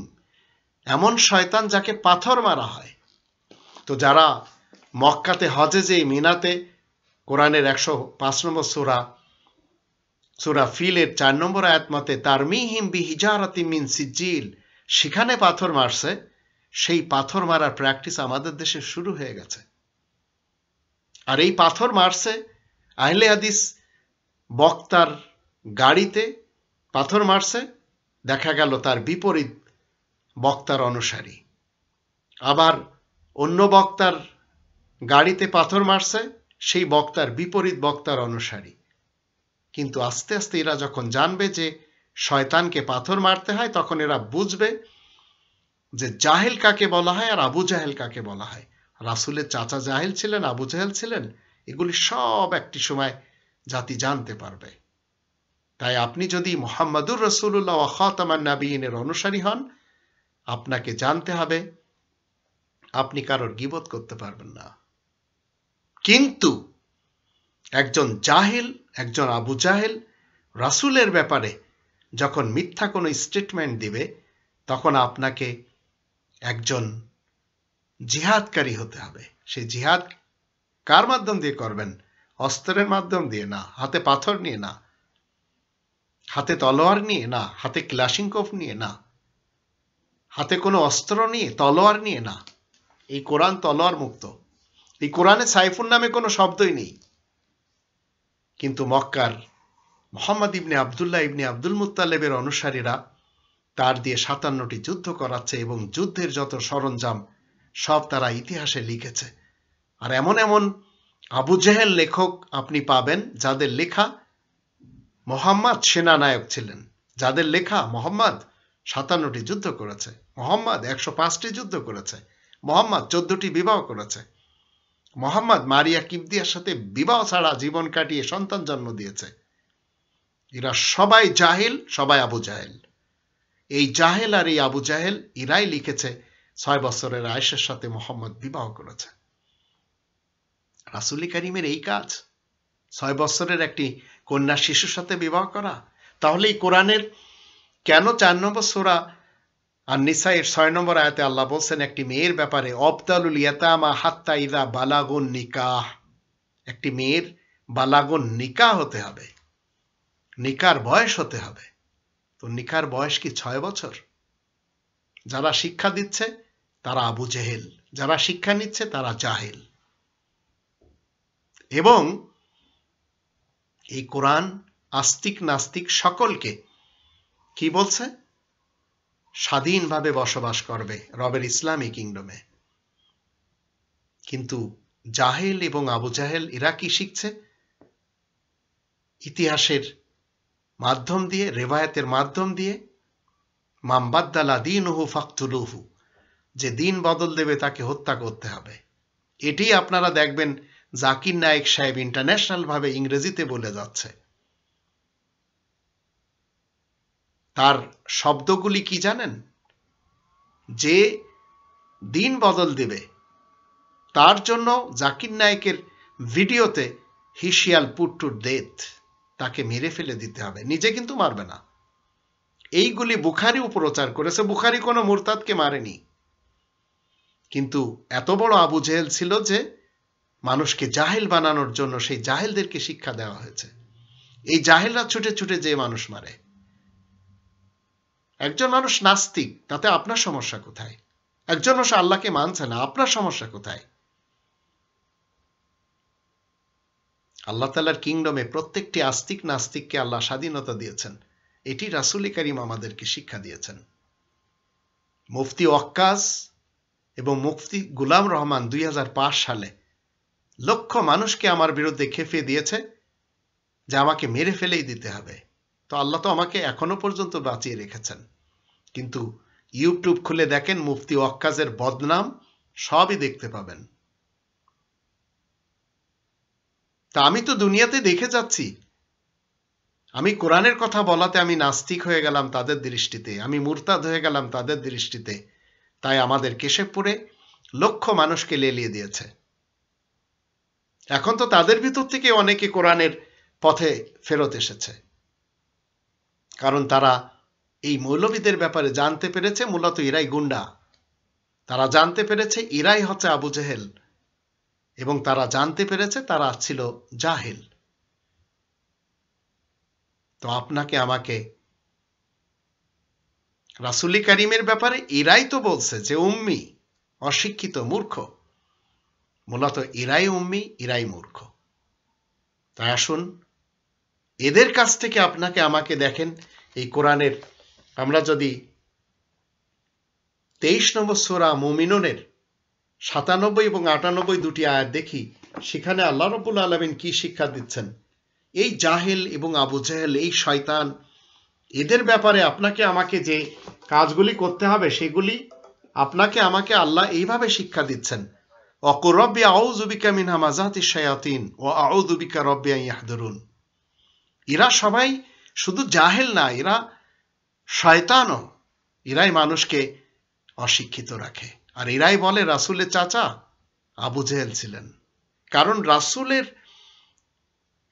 এমন শয়তান যাকে পাথর মারা হয়। তো যারা মক্কাতে হজে যে মিনাতে কোরআনের 105 নম্বর সূরা ফিলের 4 নম্বর আয়াত মতে তারমিহিম বিহিজারাতিম মিন সিজিল, সেখানে পাথর মারছে, সেই পাথর মারার প্র্যাকটিস আমাদের দেশে শুরু হয়ে গেছে। আর এই পাথর মারছে আহলে হাদিস বক্তার গাড়িতে পাথর মারছে, দেখা গেল তার বিপরীত বক্তার অনুসারী। আবার অন্য বক্তার গাড়িতে পাথর মারছে, সেই বক্তার বিপরীত বক্তার অনুসারী। কিন্তু আস্তে আস্তে এরা যখন জানবে যে শয়তানকে পাথর মারতে হয়, তখন এরা বুঝবে যে জাহেল কাকে বলা হয় আর আবু জাহেল কাকে বলা হয়। রাসূলের চাচা জাহেল ছিলেন, আবু জাহেল ছিলেন, এগুলি সব একটি সময় জাতি জানতে পারবে। তাই আপনি যদি মুহাম্মাদুর রাসূলুল্লাহ ওয়া খাতামান নাবিয়িনের অনুসারী হন, আপনাকে জানতে হবে আপনি কারোর গীবত করতে পারবেন না। কিন্তু একজন জাহেল, একজন আবু জাহেল রাসূলের ব্যাপারে যখন মিথ্যা কোনো স্টেটমেন্ট দিবে, তখন আপনাকে একজন জিহাদকারী হতে হবে। সেই জিহাদ কার মাধ্যম দিয়ে করবেন? অস্ত্রের মাধ্যম দিয়ে না, হাতে পাথর নিয়ে না, হাতে তলোয়ার নিয়ে না, হাতে ক্লাশিনকোভ নিয়ে না, হাতে কোনো অস্ত্র নিয়ে, তলোয়ার নিয়ে না। এই কোরআন তলোয়ার মুক্ত। এই কোরআনে সাইফুন নামে কোনো শব্দই নেই। কিন্তু মক্কার মুহাম্মদ ইবনে আব্দুল্লাহ ইবনে আব্দুল মুত্তালিবের অনুসারীরা তার দিয়ে 57টি যুদ্ধ করাচ্ছে এবং যুদ্ধের যত সরঞ্জাম সব তারা ইতিহাসে লিখেছে। আর এমন এমন আবু জেহেল লেখক আপনি পাবেন যাদের লেখা মোহাম্মদ সেনানায়ক ছিলেন, যাদের লেখা মোহাম্মদ 57টি যুদ্ধ করেছে, মোহাম্মদ 105টি যুদ্ধ করেছে, মোহাম্মদ 14টি বিবাহ করেছে, মোহাম্মদ মারিয়া কিবদিয়ার সাথে বিবাহ ছাড়া জীবন কাটিয়ে সন্তান জন্ম দিয়েছে। এরা সবাই জাহেল, সবাই আবু জাহেল। এই জাহেল আর এই আবু জাহেল এরাই লিখেছে 6 বছরের আয়েশার সাথে মোহাম্মদ বিবাহ করেছে। রাসূল করিমের এই কাজ, 6 বছরের একটি কন্যা শিশুর সাথে বিবাহ করা। তাহলে এই কোরআনের কেন 4 নম্বর সূরা আন-নিসা এর 6 নম্বর আয়াতে আল্লাহ বলছেন একটি মেয়ের ব্যাপারে, অবতালুল ইয়াতামা হাত্তা ইযা বালাগুন নিকাহ, একটি মেয়ের বালাগুন নিকাহ হতে হবে, নিকার বয়স হতে হবে। তো নিকার বয়স কি 6 বছর? যারা শিক্ষা দিচ্ছে তারা আবু জেহেল, যারা শিক্ষা নিচ্ছে তারা জাহেল। এবং এই কোরআন আস্তিক নাস্তিক সকলকে কি বলছে? স্বাধীনভাবে বসবাস করবে রবের ইসলামী কিংডমে। কিন্তু জাহেল এবং আবু জাহেল এরা কি শিখছে? ইতিহাসের মাধ্যম দিয়ে, রেওয়ায়াতের মাধ্যম দিয়ে, মান বাদ্দালা দীনহু ফাকতুলুহু, যে দিন বদল দেবে তাকে হত্যা করতে হবে। এটি আপনারা দেখবেন জাকির নায়েক সাহেব ইন্টারন্যাশনাল ভাবে ইংরেজিতে বলে যাচ্ছে। তার শব্দগুলি কি জানেন? যে দিন বদল দেবে তার জন্য জাকির নায়েকের ভিডিওতে he shall put to death, তাকে মেরে ফেলে দিতে হবে, নিজে কিন্তু মারবে না। এইগুলি বুখারীও প্রচার করেছে। বুখারী কোনো মুরতাদকে মারেনি, কিন্তু এত বড় আবু জেহেল ছিল যে মানুষকে জাহেল বানানোর জন্য সেই জাহেলদেরকে শিক্ষা দেওয়া হয়েছে। এই জাহেলরা ছুটে ছুটে যে মানুষ মারে। একজন মানুষ নাস্তিক, তাতে আপনার সমস্যা কোথায়? একজন মানুষ আল্লাহকে মানছে না, আপনার সমস্যা কোথায়? আল্লাহ তাআলার কিংডমে প্রত্যেকটি আস্তিক নাস্তিককে আল্লাহ স্বাধীনতা দিয়েছেন। এটি রাসূল করিম আমাদেরকে শিক্ষা দিয়েছেন। মুফতি ওয়াক্কাস এবং মুফতি গোলাম রহমান 2005 সালে লক্ষ মানুষকে আমার বিরুদ্ধে খেপিয়ে দিয়েছে যে আমাকে মেরে ফেলেই দিতে হবে। তো আল্লাহ তো আমাকে এখনো পর্যন্ত বাঁচিয়ে রেখেছেন। কিন্তু ইউটিউব খুলে দেখেন, মুফতি ওয়াক্কাসের বদনাম সবই দেখতে পাবেন। তা আমি তো দুনিয়াতে দেখে যাচ্ছি, আমি কোরআনের কথা বলাতে আমি নাস্তিক হয়ে গেলাম তাদের দৃষ্টিতে, আমি মুরতাদ হয়ে গেলাম তাদের দৃষ্টিতে। তাই আমাদের কেশবপুরে লক্ষ মানুষকে লেলিয়ে দিয়েছে। এখন তো তাদের ভিতর থেকে অনেকে কোরআনের পথে ফেরত এসেছে, কারণ তারা এই মৌলবীদের ব্যাপারে জানতে পেরেছে মূলত এরাই গুন্ডা। তারা জানতে পেরেছে এরাই হচ্ছে আবু জেহেল, এবং তারা জানতে পেরেছে তারা ছিল জাহেল। তো আপনাকে আমাকে রাসূল করিমের ব্যাপারে এরাই তো বলছে যে উম্মি, অশিক্ষিত, মূর্খ। মূলত এরাই উম্মি, এরাই মূর্খ। তাই আসুন এদের কাছ থেকে আপনাকে আমাকে দেখেন, এই কোরআনের আমরা যদি 23 নম্বর সূরা মুমিনুনের 97 এবং 98 দুটি আয়াত দেখি, সেখানে আল্লাহ রাব্বুল আলামিন কি শিক্ষা দিচ্ছেন। এই জাহেল এবং আবু জেহেল, এই শয়তান, এদের ব্যাপারে আপনাকে আমাকে যে কাজগুলি করতে হবে সেগুলি আপনাকে আমাকে আল্লাহ এইভাবে শিক্ষা দিচ্ছেন। ওয়াকুর রব্বি আউযু বিকা মিন হামাযাতিশ শায়াতিন ওয়া আউযু বিকা রব্বি আন ইয়াহদুরুন। এরা সবাই শুধু জাহেল না, এরা শয়তানও। এরাই মানুষকে অশিক্ষিত রাখে। আর এরাই বলে রাসূলের চাচা আবু জেহেল ছিলেন। কারণ রাসূলের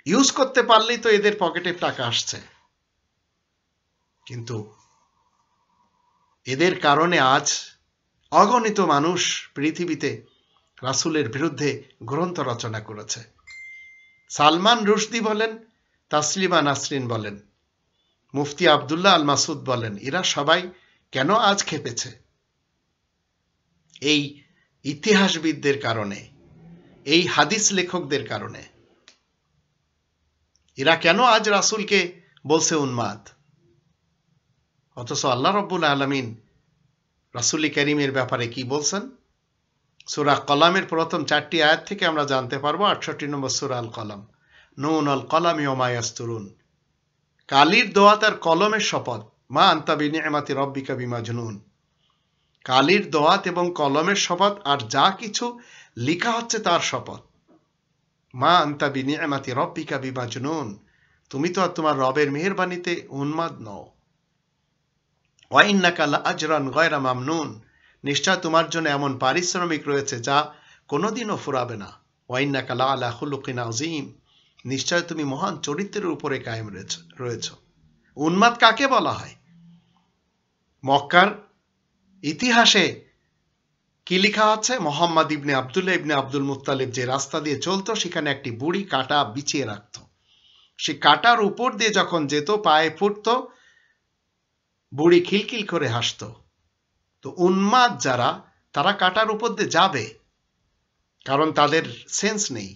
ইউজ করতে পারলেই তো এদের পকেটে টাকা আসছে। কিন্তু এদের কারণে আজ অগণিত মানুষ পৃথিবীতে রাসূলের বিরুদ্ধে গ্রন্থ রচনা করেছে। সালমান রুশদি বলেন, তাসলিমা নাসরিন বলেন, মুফতি আব্দুল্লাহ আল মাসুদ বলেন, এরা সবাই কেন আজ খেপেছে? এই ইতিহাসবিদদের কারণে, এই হাদিস লেখকদের কারণে। এরা কেন আজ রাসূলকে বলছে উন্মাদ? অথচ আল্লাহ রাব্বুল আলামিন রাসূল কারীমের ব্যাপারে কি বলছেন? সূরা কলামের প্রথম 4টি আয়াত থেকে আমরা জানতে পারবো। 68 নম্বর সূরা আল কলাম, নুন আল কলামি ওয়া মা ইয়াসতুরুন। কালির দোয়া তার কলমের শপথ, মা আনতা বিনিআমাতি রাব্বিকা বিমাজনুন। কালির দোয়াত এবং কলমের শপথ, আর যা কিছু লেখা হচ্ছে তার শপথ। মা আনতা বিনিআমাতি রাব্বিকা বিমাজনুন, তুমি তো আর তোমার রবের মেহেরবানিতে উন্মাদ নও। ওয়া ইন্নাকা লাআজরান গায়রা মামনুন, নিশ্চয় তোমার জন্য এমন পারিশ্রমিক রয়েছে যা কোনোদিনও ফুরাবে না। ওয়া ইন্নাকা লাআলা খুলুকিন আযীম, নিশ্চয় তুমি মহান চরিত্রের উপরে কায়েম রয়েছ। উন্মাদ কাকে বলা হয়? মক্কার ইতিহাসে কি লেখা আছে? মোহাম্মদ ইবনে আব্দুল্লাহ ইবনে আব্দুল মুত্তালিব যে রাস্তা দিয়ে চলতো, সেখানে একটি বুড়ি কাঁটা বিছিয়ে রাখত। সে কাঁটার উপর দিয়ে যখন যেত, পায়ে ফুটতো, বুড়ি খিলখিল করে হাসত। তো উন্মাদ যারা, তারা কাঁটার উপর দিয়ে যাবে, কারণ তাদের সেন্স নেই।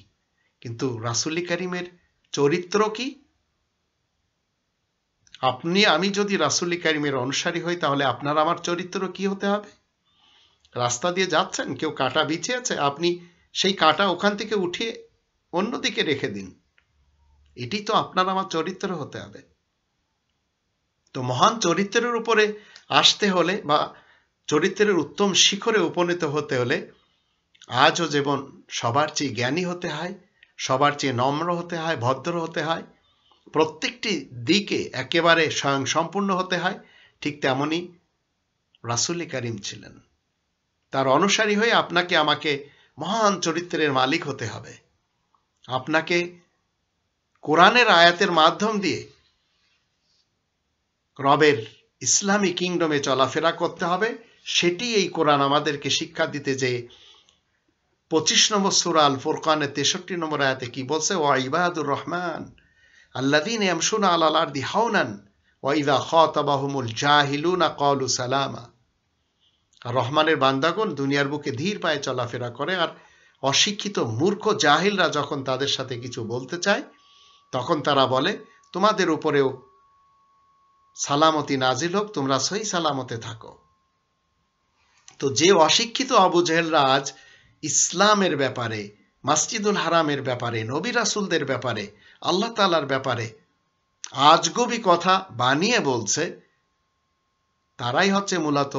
কিন্তু রাসূল কারীমের চরিত্র কি? আমি যদি রাসূল কারীমের অনুসারী হই, তাহলে আপনার আমার চরিত্র কি হতে হবে? রাস্তা দিয়ে যাচ্ছেন, কেউ কাঁটা বিছিয়েছে, আপনি সেই কাঁটা ওখান থেকে উঠিয়ে অন্যদিকে রেখে দিন। এটি তো আপনার আমার চরিত্র হতে হবে। তো মহান চরিত্রের উপরে আসতে হলে বা চরিত্রের উত্তম শিখরে উপনীত হতে হলে আজও যেমন সবার চেয়ে জ্ঞানী হতে হয়, সবার চেয়ে নম্র হতে হয়, ভদ্র হতে হয়, প্রত্যেকটি দিকে একেবারে স্বয়ং সম্পূর্ণ হতে হয়, ঠিক তেমনই রাসূল কারীম ছিলেন। তার অনুসারী হয়ে আপনাকে আমাকে মহান চরিত্রের মালিক হতে হবে। আপনাকে কোরআনের আয়াতের মাধ্যম দিয়ে রবের ইসলামী কিংডমে চলাফেরা করতে হবে। সেটি এই কোরআন আমাদেরকে শিক্ষা দিতে, যে 25 নম্বর সূরা আল ফুরকানের 63 নম্বর আয়াতে কি বলছে? ওয়া ইবাদুর রহমান আল্লাযীনা ইয়ামশুনা আলাল আরদি হাওনান ওয়া ইযা খাতাবাহুমুল জাহিলুনা ক্বালু সালামা। আর রহমানের বান্দাগণ দুনিয়ার বুকে ধীর পায়ে চলাফেরা করে, আর অশিক্ষিত মূর্খ জাহিলরা যখন তাদের সাথে কিছু বলতে চায়, তখন তারা বলে, তোমাদের উপরেও সালামতি নাজিল হোক, তোমরা সহি সালামতে থাকো। তো যে অশিক্ষিত আবু জেহেলরা আজ ইসলামের ব্যাপারে, মসজিদুল হারামের ব্যাপারে, নবী রাসূলদের ব্যাপারে, আল্লাহ তাআলার ব্যাপারে আজগবি কথা বানিয়ে বলছে, তারাই হচ্ছে মূলত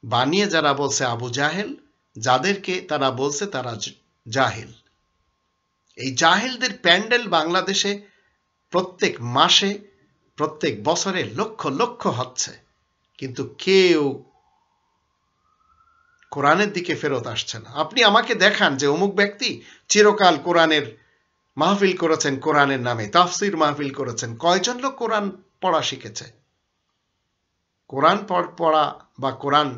বানিয়ে যারা বলছে আবু জাহেল, যাদেরকে তারা বলছে তারা জাহিল। এই জাহিলদের প্যান্ডেল বাংলাদেশে প্রত্যেক মাসে, প্রত্যেক বছরে লক্ষ লক্ষ হচ্ছে, কিন্তু কেউ কোরআনের দিকে ফেরত আসছে না। আপনি আমাকে দেখান যে অমুক ব্যক্তি চিরকাল কোরআনের মাহফিল করেছেন, কোরআনের নামে তাফসির মাহফিল করেছেন। কয়জন লোক কোরআন পড়া শিখেছে? কোরআন পড়া বা কোরআন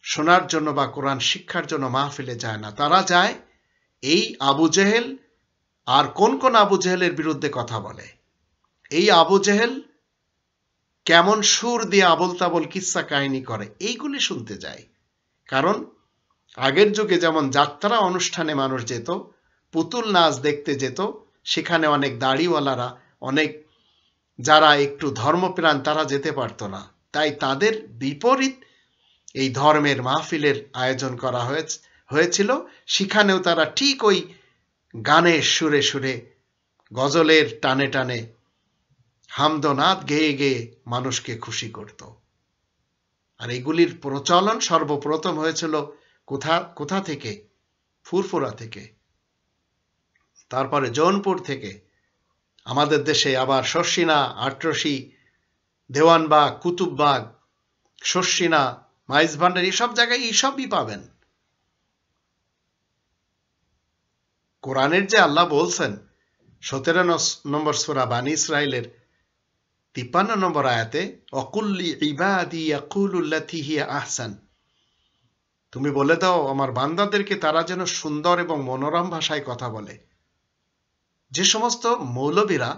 শোনার জন্য বা কোরআন শিক্ষার জন্য মাহফিলে যায় না। তারা যায় এই আবু জেহেল আর কোন কোন আবু জেহেলের বিরুদ্ধে কথা বলে। এই আবু জেহেল কেমন সুর দিয়ে আবল তাবল কিচ্ছা কাহিনী করে, এইগুলি শুনতে যায়। কারণ আগের যুগে যেমন যাত্রা অনুষ্ঠানে মানুষ যেত, পুতুল নাচ দেখতে যেত, সেখানে অনেক দাড়িওয়ালারা, অনেক যারা একটু ধর্মপ্রাণ, তারা যেতে পারতো না। তাই তাদের বিপরীত এই ধর্মের মাহফিলের আয়োজন করা হয়েছিল। সেখানেও তারা ঠিক ওই গানের সুরে সুরে, গজলের টানে টানে, হামদনাদ গেয়ে গেয়ে মানুষকে খুশি করত। আর এগুলির প্রচলন সর্বপ্রথম হয়েছিল কোথা থেকে? ফুরফুরা থেকে, তারপরে জৌনপুর থেকে, আমাদের দেশে আবার শর্ষিনা, আটরশি, দেওয়ানবাগ, কুতুববাগ, শর্ষিনা, মাইজভান্ডার, এইসব জায়গায় এইসবই পাবেন। কোরআনের যে আল্লাহ বলছেন 17 নম্বর সূরা বানী ইসরাইলের 53 নম্বর আয়াতে, অকুল্লি ইবাদি ইয়াকুলুল্লাতি হিয়া আহসান, তুমি বলে দাও আমার বান্দাদেরকে তারা যেন সুন্দর এবং মনোরম ভাষায় কথা বলে। যে সমস্ত মৌলবীরা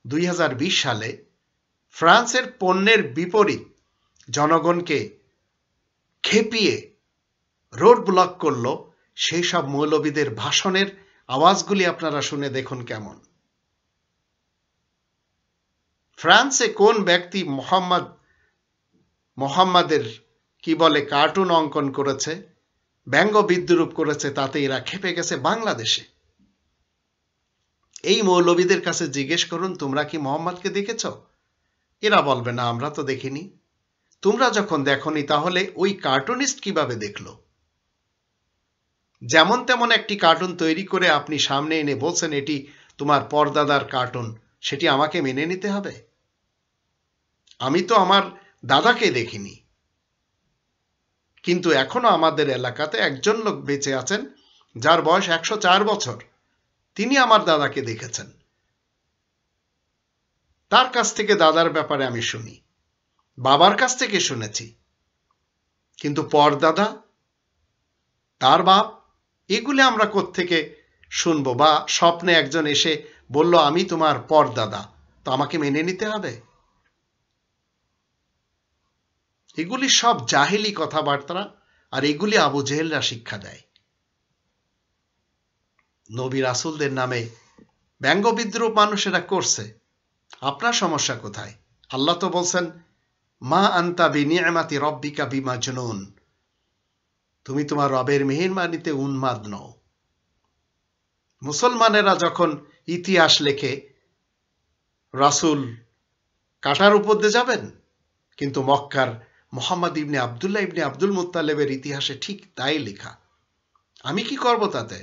2020 সালে ফ্রান্সের পণ্যের বিপরীত জনগণকে খেপিয়ে রোড ব্লক করলো, সেই সব মৌলবীদের ভাষণের আওয়াজগুলি আপনারা শুনে দেখুন কেমন। ফ্রান্সে কোন ব্যক্তি মোহাম্মদের কি বলে কার্টুন অঙ্কন করেছে, ব্যঙ্গ বিদ্রূপ করেছে, তাতে এরা খেপে গেছে বাংলাদেশে। এই মৌলবীদের কাছে জিজ্ঞেস করুন, তোমরা কি মোহাম্মদকে দেখেছ? এরা বলবে না, আমরা তো দেখিনি। তোমরা যখন দেখনি তাহলে ওই কার্টুনিস্ট কিভাবে দেখলো? যেমন তেমন একটি কার্টুন তৈরি করে আপনি সামনে এনে বলছেন এটি তোমার পরদাদার কার্টুন, সেটি আমাকে মেনে নিতে হবে? আমি তো আমার দাদাকে দেখিনি, কিন্তু এখনো আমাদের এলাকাতে একজন লোক বেঁচে আছেন যার বয়স 104 বছর। তিনি আমার দাদাকে দেখেছেন। তার কাছ থেকে দাদার ব্যাপারে আমি শুনি, বাবার কাছ থেকে শুনেছি, কিন্তু পরদাদা, তার বাপ, এগুলি আমরা কোত্থেকে শুনবো? বা স্বপ্নে একজন এসে বলল আমি তোমার পরদাদা, তো আমাকে মেনে নিতে হবে? এগুলি সব জাহেলি কথাবার্তা, আর এগুলি আবু জেহেলরা শিক্ষা দেয়। নবী রাসূলদের নামে ব্যঙ্গ বিদ্রূপ মানুষেরা করছে, আপনার সমস্যা কোথায়? আল্লাহ তো বলছেন মা আনতা বিনিআমাতি রব্বিকা বিমাজনুন, তুমি তোমার রবের মেহেরবানিতে উন্মাদ নও। মুসলমানেরা যখন ইতিহাস লেখে রাসূল কাঁটার উপর দিয়ে যাবেন, কিন্তু মক্কার মুহাম্মদ ইবনে আব্দুল্লাহ ইবনে আব্দুল মুত্তালিবের ইতিহাসে ঠিক তাই লেখা। আমি কি করব তাতে?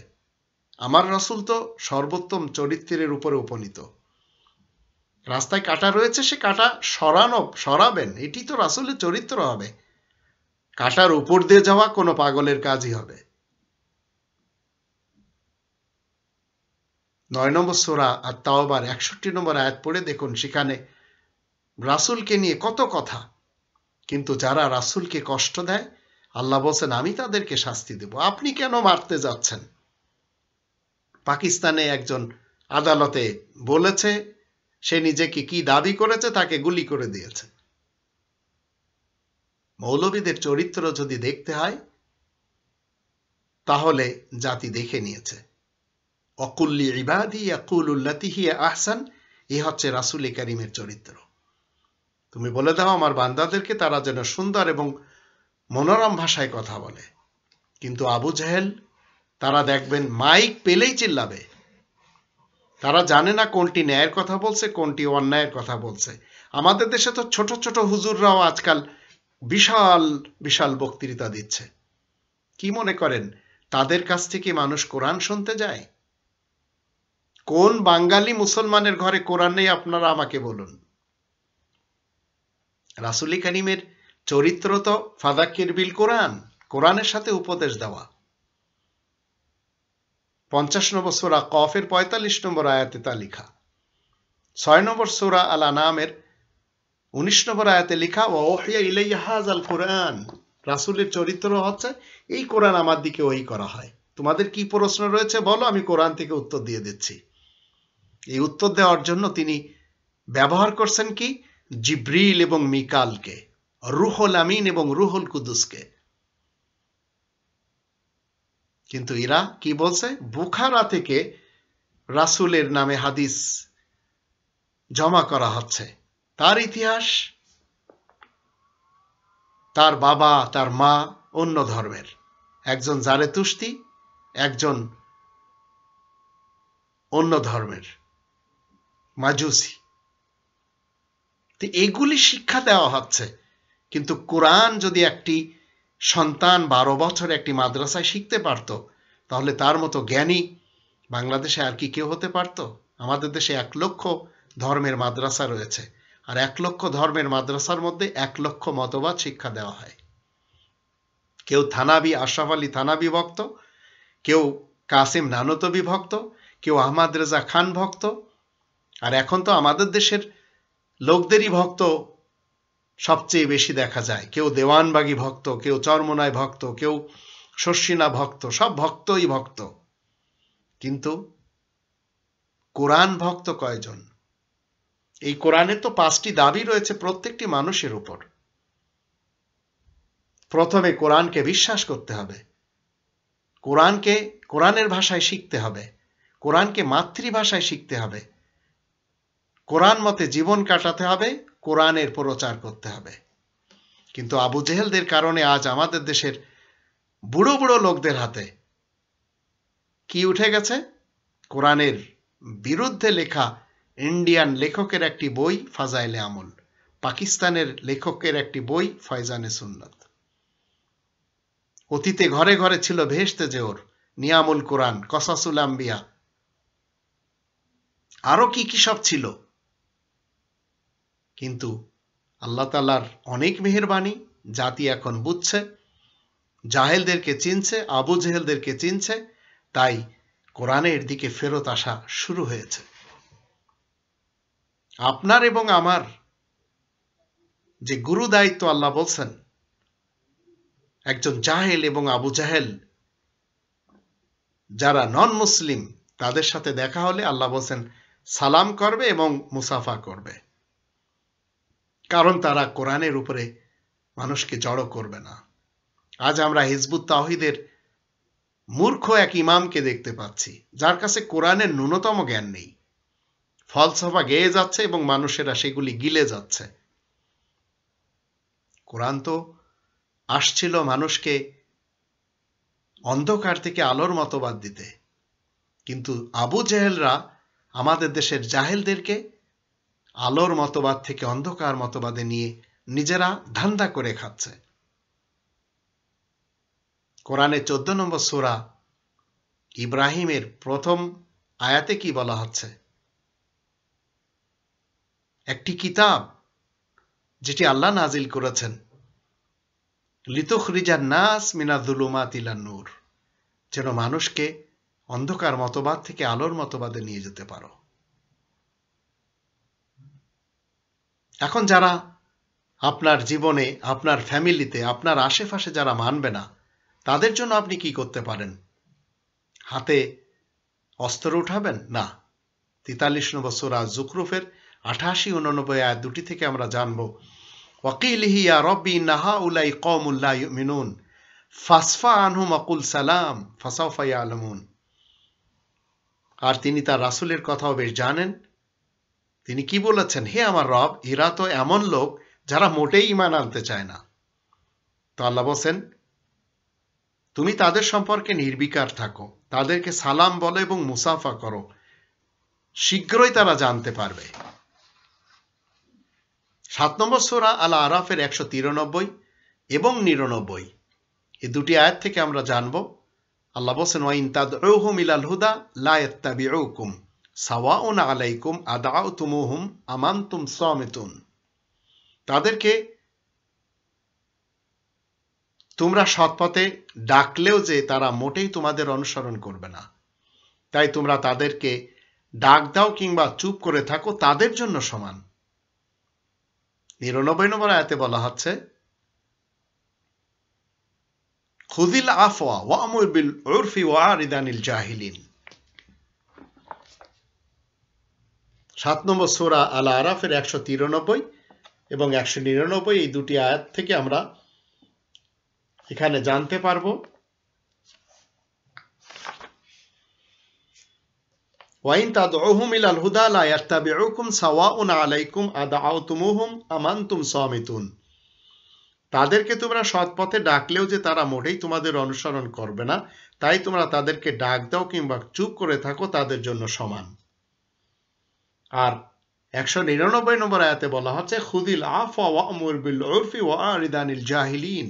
আমার রাসূল তো সর্বোত্তম চরিত্রের উপরে উপনীত। রাস্তায় কাঁটা রয়েছে, সে কাঁটা সরাবেন, এটি তো রাসূলের চরিত্র হবে। কাঁটার উপর দিয়ে যাওয়া কোনো পাগলের কাজই হবে। 9 নম্বর সূরা আত-তাওবার 61 নম্বর আয়াত পড়ে দেখুন, সেখানে রাসূলকে নিয়ে কত কথা, কিন্তু যারা রাসূলকে কষ্ট দেয় আল্লাহ বলছেন আমি তাদেরকে শাস্তি দেব। আপনি কেন মারতে যাচ্ছেন? পাকিস্তানে একজন আদালতে বলেছে সে নিজেকে কি দাবি করেছে, তাকে গুলি করে দিয়েছে। মৌলবীদের চরিত্র যদি দেখতে হয় তাহলে জাতি দেখে নিয়েছে। অকুল্লি ইবাদি ইয়াকুলুল্লাতি হিয়া আহসান, এই হচ্ছে রাসূল কারীমের চরিত্র। তুমি বলে দাও আমার বান্দাদেরকে তারা যেন সুন্দর এবং মনোরম ভাষায় কথা বলে। কিন্তু আবু জেহেল, তারা দেখবেন মাইক পেলেই চিল্লাবে। তারা জানে না কোনটি ন্যায়ের কথা বলছে, কোনটি অন্যায়ের কথা বলছে। আমাদের দেশে তো ছোট ছোট হুজুররাও আজকাল বিশাল বিশাল বক্তৃতা দিচ্ছে। কি মনে করেন তাদের কাছ থেকে মানুষ কোরআন শুনতে যায়? কোন বাঙালি মুসলমানের ঘরে কোরআন নেই আপনারা আমাকে বলুন। রাসূল কারীমের চরিত্র তো ফাযাক্কির বিল কোরআন, কোরআনের সাথে উপদেশ দেওয়া। 50 নম্বর সূরা কফের 45 নম্বর আয়াতে তা লেখা। 6 নম্বর সূরা আল আনামের 19 নম্বর আয়াতে লেখা ওয়া উহিয়া ইলাইয়া হাযাল কুরআন, রাসূলের চরিত্র হচ্ছে এই কোরআন আমার দিকে ওহী করা হয়। তোমাদের কি প্রশ্ন রয়েছে বলো, আমি কোরআন থেকে উত্তর দিয়ে দিচ্ছি। এই উত্তর দেওয়ার জন্য তিনি ব্যবহার করছেন কি? জিব্রিল এবং মিকালকে, রুহুল আমিন এবং রুহুল কুদুসকে। কিন্তু এরা কি বলছে? বুখারা থেকে রাসূলের নামে হাদিস জমা করা হচ্ছে। তার ইতিহাস, তার বাবা তার মা অন্য ধর্মের, একজন জারেতুস্তি, একজন অন্য ধর্মের মাজুসি। তো এগুলি শিক্ষা দেওয়া হচ্ছে। কিন্তু কোরআন যদি একটি সন্তান 12 বছর একটি মাদ্রাসায় শিখতে পারত, তাহলে তার মতো জ্ঞানী বাংলাদেশে আর কি কেউ হতে পারত? আমাদের দেশে 1 লক্ষ ধর্মের মাদ্রাসা রয়েছে, আর 1 লক্ষ ধর্মের মাদ্রাসার মধ্যে 1 লক্ষ মতবাদ শিক্ষা দেওয়া হয়। কেউ থানাবী আশরাফ আলী থানাবী ভক্ত, কেউ কাসিম নানতবী ভক্ত, কেউ আহমদ রেজা খান ভক্ত, আর এখন তো আমাদের দেশের লোকদেরই ভক্ত সবচেয়ে বেশি দেখা যায়। কেউ দেওয়ানবাগী ভক্ত, কেউ চরমোনাই ভক্ত, কেউ শর্ষিনা ভক্ত, সব ভক্তই ভক্ত। কিন্তু কোরআন ভক্ত কয়জন? এই কোরআনের তো 5টি দাবি রয়েছে প্রত্যেকটি মানুষের উপর। প্রথমে কোরআনকে বিশ্বাস করতে হবে, কোরআনকে কোরআনের ভাষায় শিখতে হবে, কোরআনকে মাতৃভাষায় শিখতে হবে, কোরআন মতে জীবন কাটাতে হবে, কোরআনের প্রচার করতে হবে। কিন্তু আবু জেহেলদের কারণে আজ আমাদের দেশের বুড়ো বুড়ো লোকদের হাতে কি উঠে গেছে? কোরআনের বিরুদ্ধে লেখা ইন্ডিয়ান লেখকের একটি বই ফাজাইলে আমল, পাকিস্তানের লেখকের একটি বই ফয়জানে সুন্নত। অতীতে ঘরে ঘরে ছিল ভেস্তে জেওর, নিয়ামুল কোরআন, কসাসুল আম্বিয়া, আরো কি কি সব ছিল। কিন্তু আল্লাহ তাআলার অনেক মেহেরবানি, জাতি এখন বুঝছে, জাহেলদেরকে চিনছে, আবু জেহেলদেরকে চিনছে, তাই কোরআনের দিকে ফেরত আসা শুরু হয়েছে। আপনার এবং আমার যে গুরু দায়িত্ব, আল্লাহ বলছেন একজন জাহেল এবং আবু জাহেল যারা নন মুসলিম তাদের সাথে দেখা হলে আল্লাহ বলছেন সালাম করবে এবং মুসাফা করবে, কারণ তারা কোরআনের উপরে মানুষকে জড়ো করবে না। আজ আমরা হিজবুত তাওহীদের মূর্খ এক ইমামকে দেখতে পাচ্ছি, যার কাছে কোরআনের ন্যূনতম জ্ঞান নেই, ফলসফা গেয়ে যাচ্ছে এবং মানুষেরা সেগুলি গিলে যাচ্ছে। কোরআন তো আসছিল মানুষকে অন্ধকার থেকে আলোর মতবাদ দিতে, কিন্তু আবু জেহেলরা আমাদের দেশের জাহেলদেরকে আলোর মতবাদ থেকে অন্ধকার মতবাদে নিয়ে নিজেরা ধান্দা করে খাচ্ছে। কোরআনে 14 নম্বর সূরা ইব্রাহিমের প্রথম আয়াতে কি বলা হচ্ছে? একটি কিতাব যেটি আল্লাহ নাজিল করেছেন, লিতুখরিজান নাস মিনাজ-জুলুমাতি ইলান-নূর, যেন মানুষকে অন্ধকার মতবাদ থেকে আলোর মতবাদে নিয়ে যেতে পারো। এখন যারা আপনার জীবনে, আপনার ফ্যামিলিতে, আপনার আশেপাশে যারা মানবে না, তাদের জন্য আপনি কি করতে পারেন? হাতে অস্ত্র উঠাবেন? না। 43 নম্বর সূরা যুখরুফের 88-89 আয়াত দুটি থেকে আমরা জানব, ওয়াকিলিহি ইয়া রব্বি ইন্না হাউলাই কওমুন লা ইউমিনুন ফাসফা আনহুম ওয়াকুল সালাম ফাসাউফা ইয়ালামুন। আর তিনি তার রাসূলের কথাও বেশ জানেন। তিনি কি বলেছেন? হে আমার রব, এরা তো এমন লোক যারা মোটেই ঈমান আনতে চায় না। তো আল্লাহ বলেন, তুমি তাদের সম্পর্কে নির্বিকার থাকো, তাদেরকে সালাম বলো এবং মুসাফা করো, শীঘ্রই তারা জানতে পারবে। 7 নম্বর সূরা আল আরাফের 193 এবং 99 এই দুটি আয়াত থেকে আমরা জানব, আল্লাহ বলেন, ওয়া ইন তাদউহুম ইলাল হুদা লা ইয়াত্তাবিউকুম সাওয়াউন আলাইকুম আদাউতুমুহুম আমানতুম সামিতুন। তাদেরকে তোমরা সৎপথে ডাকলেও যে তারা মোটেই তোমাদের অনুসরণ করবে না, তাই তোমরা তাদেরকে ডাক দাও কিংবা চুপ করে থাকো, তাদের জন্য সমান। 99 নম্বর আয়াতে বলা হচ্ছে, খুযিল আফওয়া ওয়া'মুর বিল উরফি ওয়া'রিদ আনিল জাহিলিন। 7 নম্বর সূরা আল আরাফের 193 এবং 199 এই দুটি আয়াত থেকে আমরা এখানে জানতে পারবো, ওয়া ইন তাদউহুম ইলাল হুদা লা ইয়াত্তাবিউকুম সাওয়াউন আলাইকুম আদাউতুমুহুম আমানতুম সামিতুন। তাদেরকে তোমরা সৎপথে ডাকলেও যে তারা মোটেই তোমাদের অনুসরণ করবে না, তাই তোমরা তাদেরকে ডাক দাও কিংবা চুপ করে থাকো, তাদের জন্য সমান। আর 199 নম্বর আয়াতে বলা হচ্ছে, খুযিল আফওয়া ওয়া'মুর বিল উরফি ওয়া'রিদ আনিল জাহিলিন।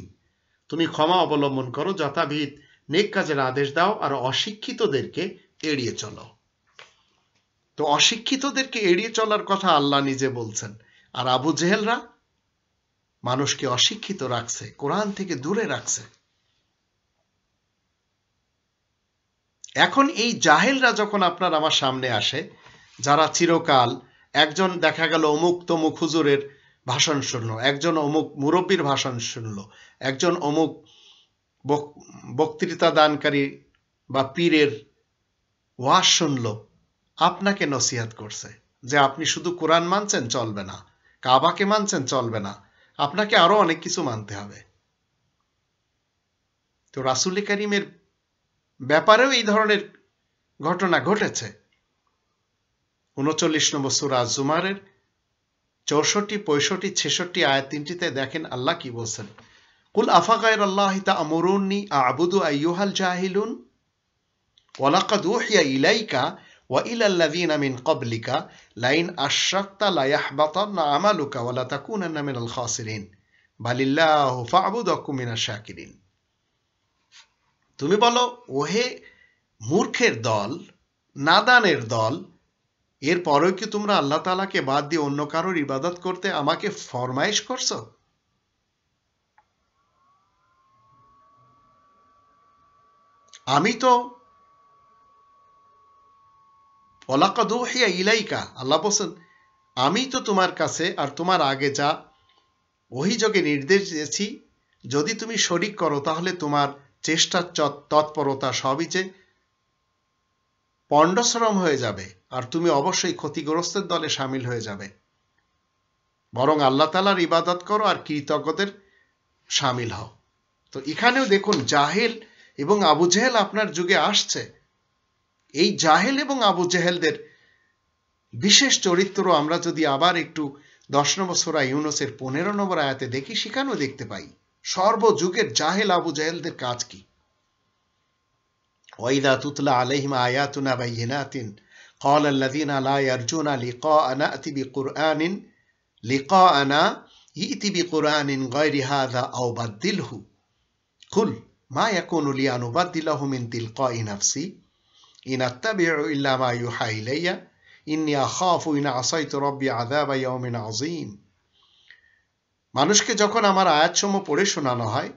তুমি ক্ষমা অবলম্বন করো, যথাবিধ নেক কাজের আদেশ দাও, আর অশিক্ষিতদেরকে এড়িয়ে চলো। তো অশিক্ষিতদেরকে এড়িয়ে চলার কথা আল্লাহ নিজে বলছেন, আর আবু জেহেলরা মানুষকে অশিক্ষিত রাখছে, কোরআন থেকে দূরে রাখছে। এখন এই জাহেলরা যখন আপনার আমার সামনে আসে, যারা চিরকাল একজন দেখা গেল অমুক তমুক হুজুরের ভাষণ শুনলো, একজন অমুক মুরব্বীর ভাষণ শুনলো, একজন অমুক বক্তৃতা দানকারী বা পীরের ওয়াজ শুনলো, আপনাকে নসিহত করছে যে আপনি শুধু কোরআন মানছেন চলবে না, কাবাকে মানছেন চলবে না, আপনাকে আরো অনেক কিছু মানতে হবে। তো রাসূল কারীমের ব্যাপারেও এই ধরনের ঘটনা ঘটেছে। 39 নম্বর সূরা জুমারের 64, 65, 66 আয়াত তিনটিতে দেখেন আল্লাহ কি বলছেন, কুল আফা গায়রাল্লাহি তা'মুরুনি আ'বুদু আইয়ুহাল জাহিলুন ওয়ালাকাদ উহিয়া ইলাইকা ওয়া ইলাল্লাযীনা মিন ক্বাবলিকা লাইন আশরাকতা লায়াহবাতান্না আমালুকা ওয়া লাতাকুনান্না মিনাল খাসিরিন বালিল্লাহু ফা'বুদ ওয়া কুন মিনাশ শাকিরিন। তুমি বলো, ওহে মূর্খের দল, নাদানের দল, এরপরেও কি তোমরা আল্লাহ তাআলাকে বাদ দিয়ে অন্য কারোর ইবাদত করতে আমাকে ফরমাইশ করছো? আমি তো ওয়ালাকাদ উহিয়া ইলাইকা, আল্লাহ বলছেন আমি তো তোমার কাছে আর তোমার আগে যা ওহীযোগে নির্দেশ দিয়েছি, যদি তুমি শরীক করো তাহলে তোমার চেষ্টা তৎপরতা সবই যে পণ্ডশ্রম হয়ে যাবে আর তুমি অবশ্যই ক্ষতিগ্রস্তের দলে সামিল হয়ে যাবে। বরং আল্লাহ তাআলার ইবাদত করো আর কৃতজ্ঞদের সামিল হও। তো এখানেও দেখুন জাহেল এবং আবু জেহেল আপনার যুগে আসছে। এই জাহেল এবং আবু জেহেলদের বিশেষ চরিত্র আমরা যদি আবার একটু 10 নম্বর সূরা ইউনূসের 15 নম্বর আয়াতে দেখি, সেখানেও দেখতে পাই সর্বযুগের জাহেল আবু জেহেলদের কাজ কি। ওয়াইদা তুতলা আলাইহিম আয়াতুনা বাইয়িনাতিন ক্বালা আল্লাযীনা লা ইয়ারজুনা লিকাআনা ইতি বিকুরআনিন গায়রি হাযা আও বাদদিলহু কুল মা ইয়াকুনু লি আন উবাদদিলাহু মিন তিলকাই নাফসি ইন আত্তাবিউ ইল্লা মা ইউহা ইলাইয়া ইন্নী আখাফু ইন আসাইতু রাব্বি আযাবা ইয়াউমিন আযীম। মানুষকে যখন আমার আয়াতসমূহ পড়ে শোনানো হয়,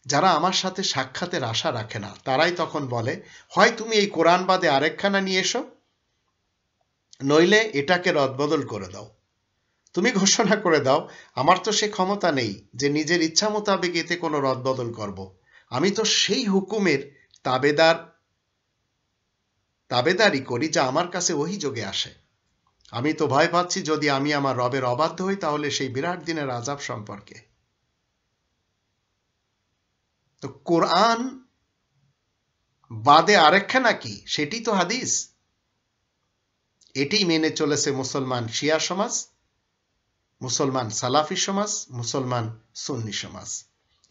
যারা আমার সাথে সাক্ষাতের আশা রাখে না, তারাই তখন বলে, হয় তুমি এই কোরআন বাদে আরেকখানা নিয়ে এসো, নইলে এটাকে রদবদল করে দাও। তুমি ঘোষণা করে দাও, আমার তো সে ক্ষমতা নেই যে নিজের ইচ্ছা মোতাবেক এতে কোনো রদবদল করব। আমি তো সেই হুকুমের তাবেদারি করি যা আমার কাছে ওহীযোগে আসে। আমি তো ভয় পাচ্ছি যদি আমি আমার রবের অবাধ্য হই তাহলে সেই বিরাট দিনের আযাব সম্পর্কে। তো কোরআন বাদে আরেকখানা কি, সেটি তো হাদিস। এটি মেনে চলেছে মুসলমান শিয়া সমাজ, মুসলমান সালাফি সমাজ, মুসলমান সুন্নি সমাজ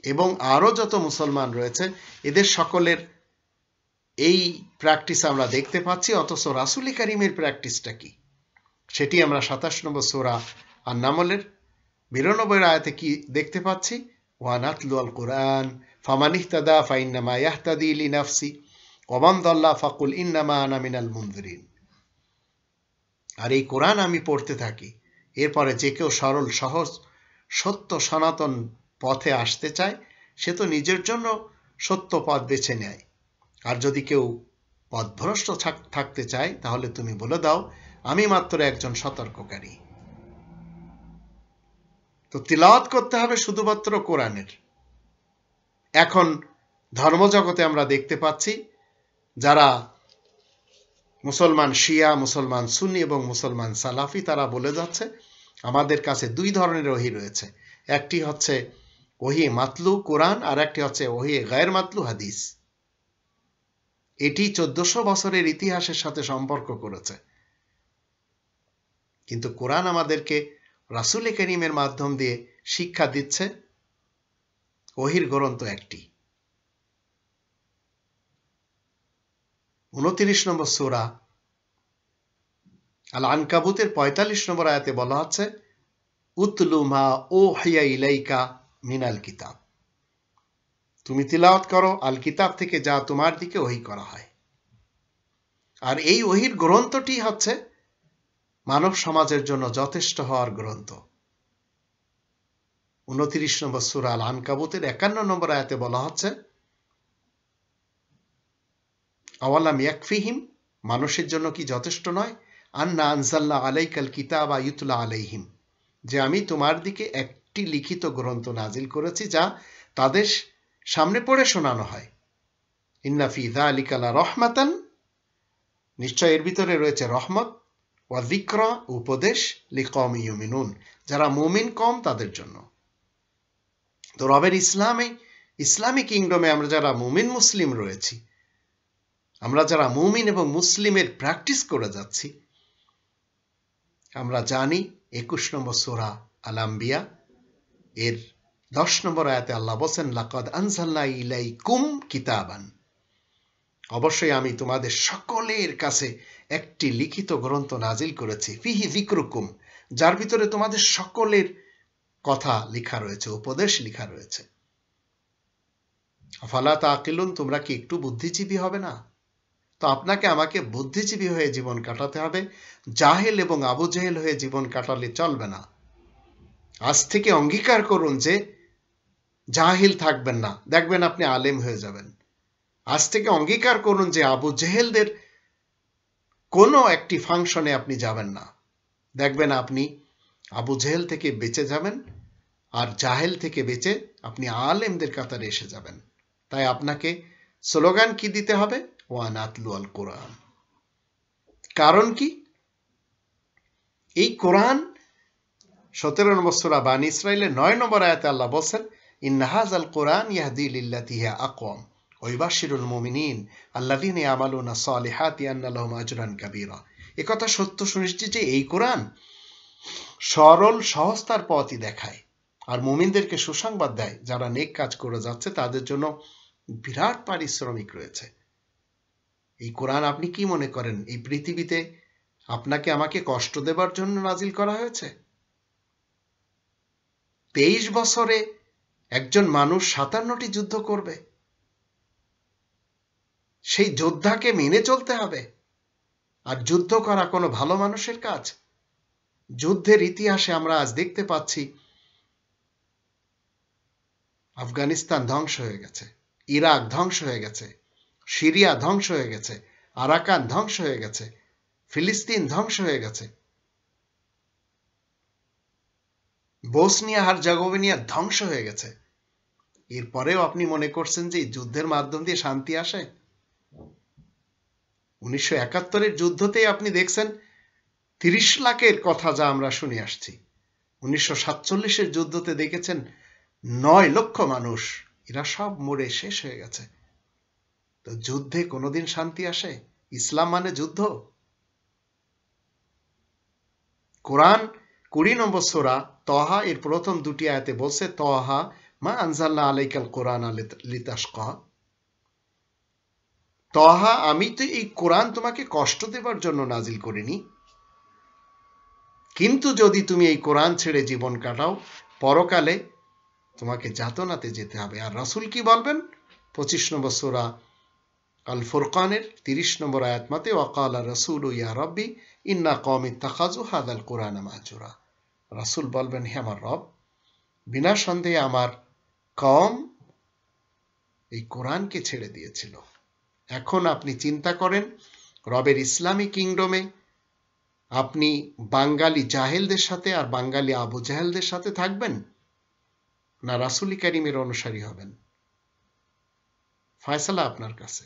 এবং আরো যত মুসলমান রয়েছে, এদের সকলের এই প্র্যাকটিস আমরা দেখতে পাচ্ছি। অথচ রাসূল কারীমের প্র্যাকটিসটা কি, সেটি আমরা 27 নম্বর সূরা আন-নামলের 92 আয়াতে কি দেখতে পাচ্ছি, ওয়া নাতলু আল কুরআন ফামান ইহতাদা ফাইন্নামা ইয়াহতাদি লিনাফসি ওয়া মান দাল্লা ফাকুল ইন্নামা আনা মিনাল মুনযিরিন। আর এই কোরআন আমি পড়তে থাকি, এরপরে যে কেউ সরল সহজ সত্য সনাতন পথে আসতে চায় সে তো নিজের জন্য সত্য পথ বেছে নেয়, আর যদি কেউ পথভ্রষ্ট থাকতে চায় তাহলে তুমি বলে দাও আমি মাত্র একজন সতর্ককারী। তো তিলাওয়াত করতে হবে শুধুমাত্র কোরআনের। এখন ধর্মজগতে আমরা দেখতে পাচ্ছি যারা মুসলমান শিয়া, মুসলমান সুন্নি এবং মুসলমান সালাফি, তারা বলে যাচ্ছে আমাদের কাছে দুই ধরনের ওহী রয়েছে, একটি হচ্ছে ওহী মাতলু কোরআন আর একটি হচ্ছে ওহী গায়র মাতলু হাদিস। এটি 1400 বছরের ইতিহাসের সাথে সম্পর্ক করেছে, কিন্তু কোরআন আমাদেরকে রাসূল কারীমের মাধ্যম দিয়ে শিক্ষা দিচ্ছে ওহীর গ্রন্থ একটি। 29 নম্বর সূরা আল আনকাবুতের 45 নম্বর আয়াতে বলা হচ্ছে উতলু মা উহিয়া ইলাইকা মিনাল কিতাব, তুমি তিলাওয়াত করো আল কিতাব থেকে যা তোমার দিকে ওহী করা হয়। আর এই ওহীর গ্রন্থটি হচ্ছে মানব সমাজের জন্য যথেষ্ট হওয়ার গ্রন্থ। 29 নম্বর সূরা আল আনকাবুতের 51 নম্বর আয়াতে বলা হচ্ছে আওয়ালাম ইয়াকফিহিম, মানুষের জন্য কি যথেষ্ট নয়, আন্না আনজালনা আলাইকাল কিতাবা ইউতলা আলাইহিম, যে আমি তোমার দিকে একটি লিখিত গ্রন্থ নাজিল করেছি যা তাদের সামনে পড়ে শোনানো হয়। ইন্না ফি যালিকা লা রাহমাতান, নিশ্চয় এর ভিতরে রয়েছে রহমত, ওয়া যিকরা, উপদেশ, লিকওমি ইউমিনুন, যারা মুমিন কম তাদের জন্য। তো রবের ইসলামী কিংডমে আমরা যারা মুমিন মুসলিম রয়েছি, আমরা যারা মুমিন এবং মুসলিমের প্র্যাকটিস করে যাচ্ছি, আমরা জানি 21 নম্বর সূরা আল আম্বিয়া এর 10 নম্বর আয়াতে আল্লাহ বলেন, লাকাদ আনজালনা ইলাইকুম কিতাবান, অবশ্যই আমি তোমাদের সকলের কাছে একটি লিখিত গ্রন্থ নাজিল করেছি, ফিহি যিকরুকুম, যার ভিতরে তোমাদের সকলের কথা লেখা রয়েছে, উপদেশ লেখা রয়েছে। আফালা তাকিলুন, তোমরা কি একটু বুদ্ধিজীবী হবে না? তো আপনাকে আমাকে বুদ্ধিজীবী হয়ে জীবন কাটাতে হবে, জাহেল এবং আবু জেহেল হয়ে জীবন কাটালে চলবে না। আজ থেকে অঙ্গীকার করুন যে জাহিল থাকবেন না, দেখবেন আপনি আলেম হয়ে যাবেন। আজ থেকে অঙ্গীকার করুন যে আবু জেহেলদের কোনো একটি ফাংশনে আপনি যাবেন না, দেখবেন আপনি আবু জেহেল থেকে বেঁচে যাবেন, আর জাহেল থেকে বেঁচে আপনি আলেমদের কাতারে এসে যাবেন। তাই আপনাকে স্লোগান কি দিতে হবে? ওয়ান আতলু আল কোরআন। কারণ কি? এই কোরআন 17 নম্বর সূরা বানী ইসরাঈলের 9 নম্বর আয়াতে আল্লাহ বলেন, ইন্না হাযাল কোরআন ইয়াহদি লিল্লাতী হিয়া আকওয়াম ওয়া ইউবাশশিরুল মুমিনিন আল্লাযীনা ইয়ামালুনা সালিহাতি আন্না লাহুম আজরান কাবীরা। একথা সত্য সুনিশ্চিত যে এই কোরআন সরল সহজতার পথই দেখায়, আর মুমিনদেরকে সুসংবাদ দেয়, যারা নেক কাজ করে যাচ্ছে তাদের জন্য বিরাট পারিশ্রমিক রয়েছে। এই কোরআন আপনি কি মনে করেন এই পৃথিবীতে আপনাকে আমাকে কষ্ট দেবার জন্য নাজিল করা হয়েছে? 23 বছরে একজন মানুষ 57টি যুদ্ধ করবে, সেই যোদ্ধাকে মেনে চলতে হবে। আর যুদ্ধ করা কোনো ভালো মানুষের কাজ? যুদ্ধের ইতিহাসে আমরা আজ দেখতে পাচ্ছি আফগানিস্তান ধ্বংস হয়ে গেছে, ইরাক ধ্বংস হয়ে গেছে, সিরিয়া ধ্বংস হয়ে গেছে, আরাকান ধ্বংস হয়ে গেছে, ফিলিস্তিন ধ্বংস হয়ে গেছে, বসনিয়া হারজেগোভিনা ধ্বংস হয়ে গেছে। এরপরেও আপনি মনে করছেন যে যুদ্ধের মাধ্যম দিয়ে শান্তি আসে? 1971-এর যুদ্ধতেই আপনি দেখছেন 30 লাখের কথা যা আমরা শুনে আসছি। 1947-এর যুদ্ধতে দেখেছেন 9 লক্ষ মানুষ, এরা সব মরে শেষ হয়ে গেছে। তো যুদ্ধে কোনোদিন শান্তি আসে? ইসলাম মানে যুদ্ধ? কোরআন 20 নম্বর সূরা তহা এর প্রথম দুটি আয়াতে বলছে, তহা মা আনজালনা আলাইকাল কোরআন লিতাশকা। তহা, আমি তো এই কোরআন তোমাকে কষ্ট দেবার জন্য নাজিল করিনি, কিন্তু যদি তুমি এই কোরআন ছেড়ে জীবন কাটাও পরকালে তোমাকে যাতনাতে যেতে হবে। আর রাসূল কি বলবেন? 25 নম্বর সূরা আল ফুরকানের 30 নম্বর আয়াত মতে, ওয়াকালা রাসূলু ইয়া রাব্বি ইন্না কওমি ইত্তাখাযু হাযাল কুরআনা মাহজুরা। রাসূল বলবেন, হে আমার রব, বিনা সন্দেহে আমার কওম এই কোরআনকে ছেড়ে দিয়েছিল। এখন আপনি চিন্তা করেন, রবের ইসলামী কিংডমে আপনি বাঙালি জাহেলদের সাথে আর বাঙালি আবু জাহেলদের সাথে থাকবেন, না রাসূল কারীমের অনুসারী হবেন? ফয়সালা আপনার কাছে।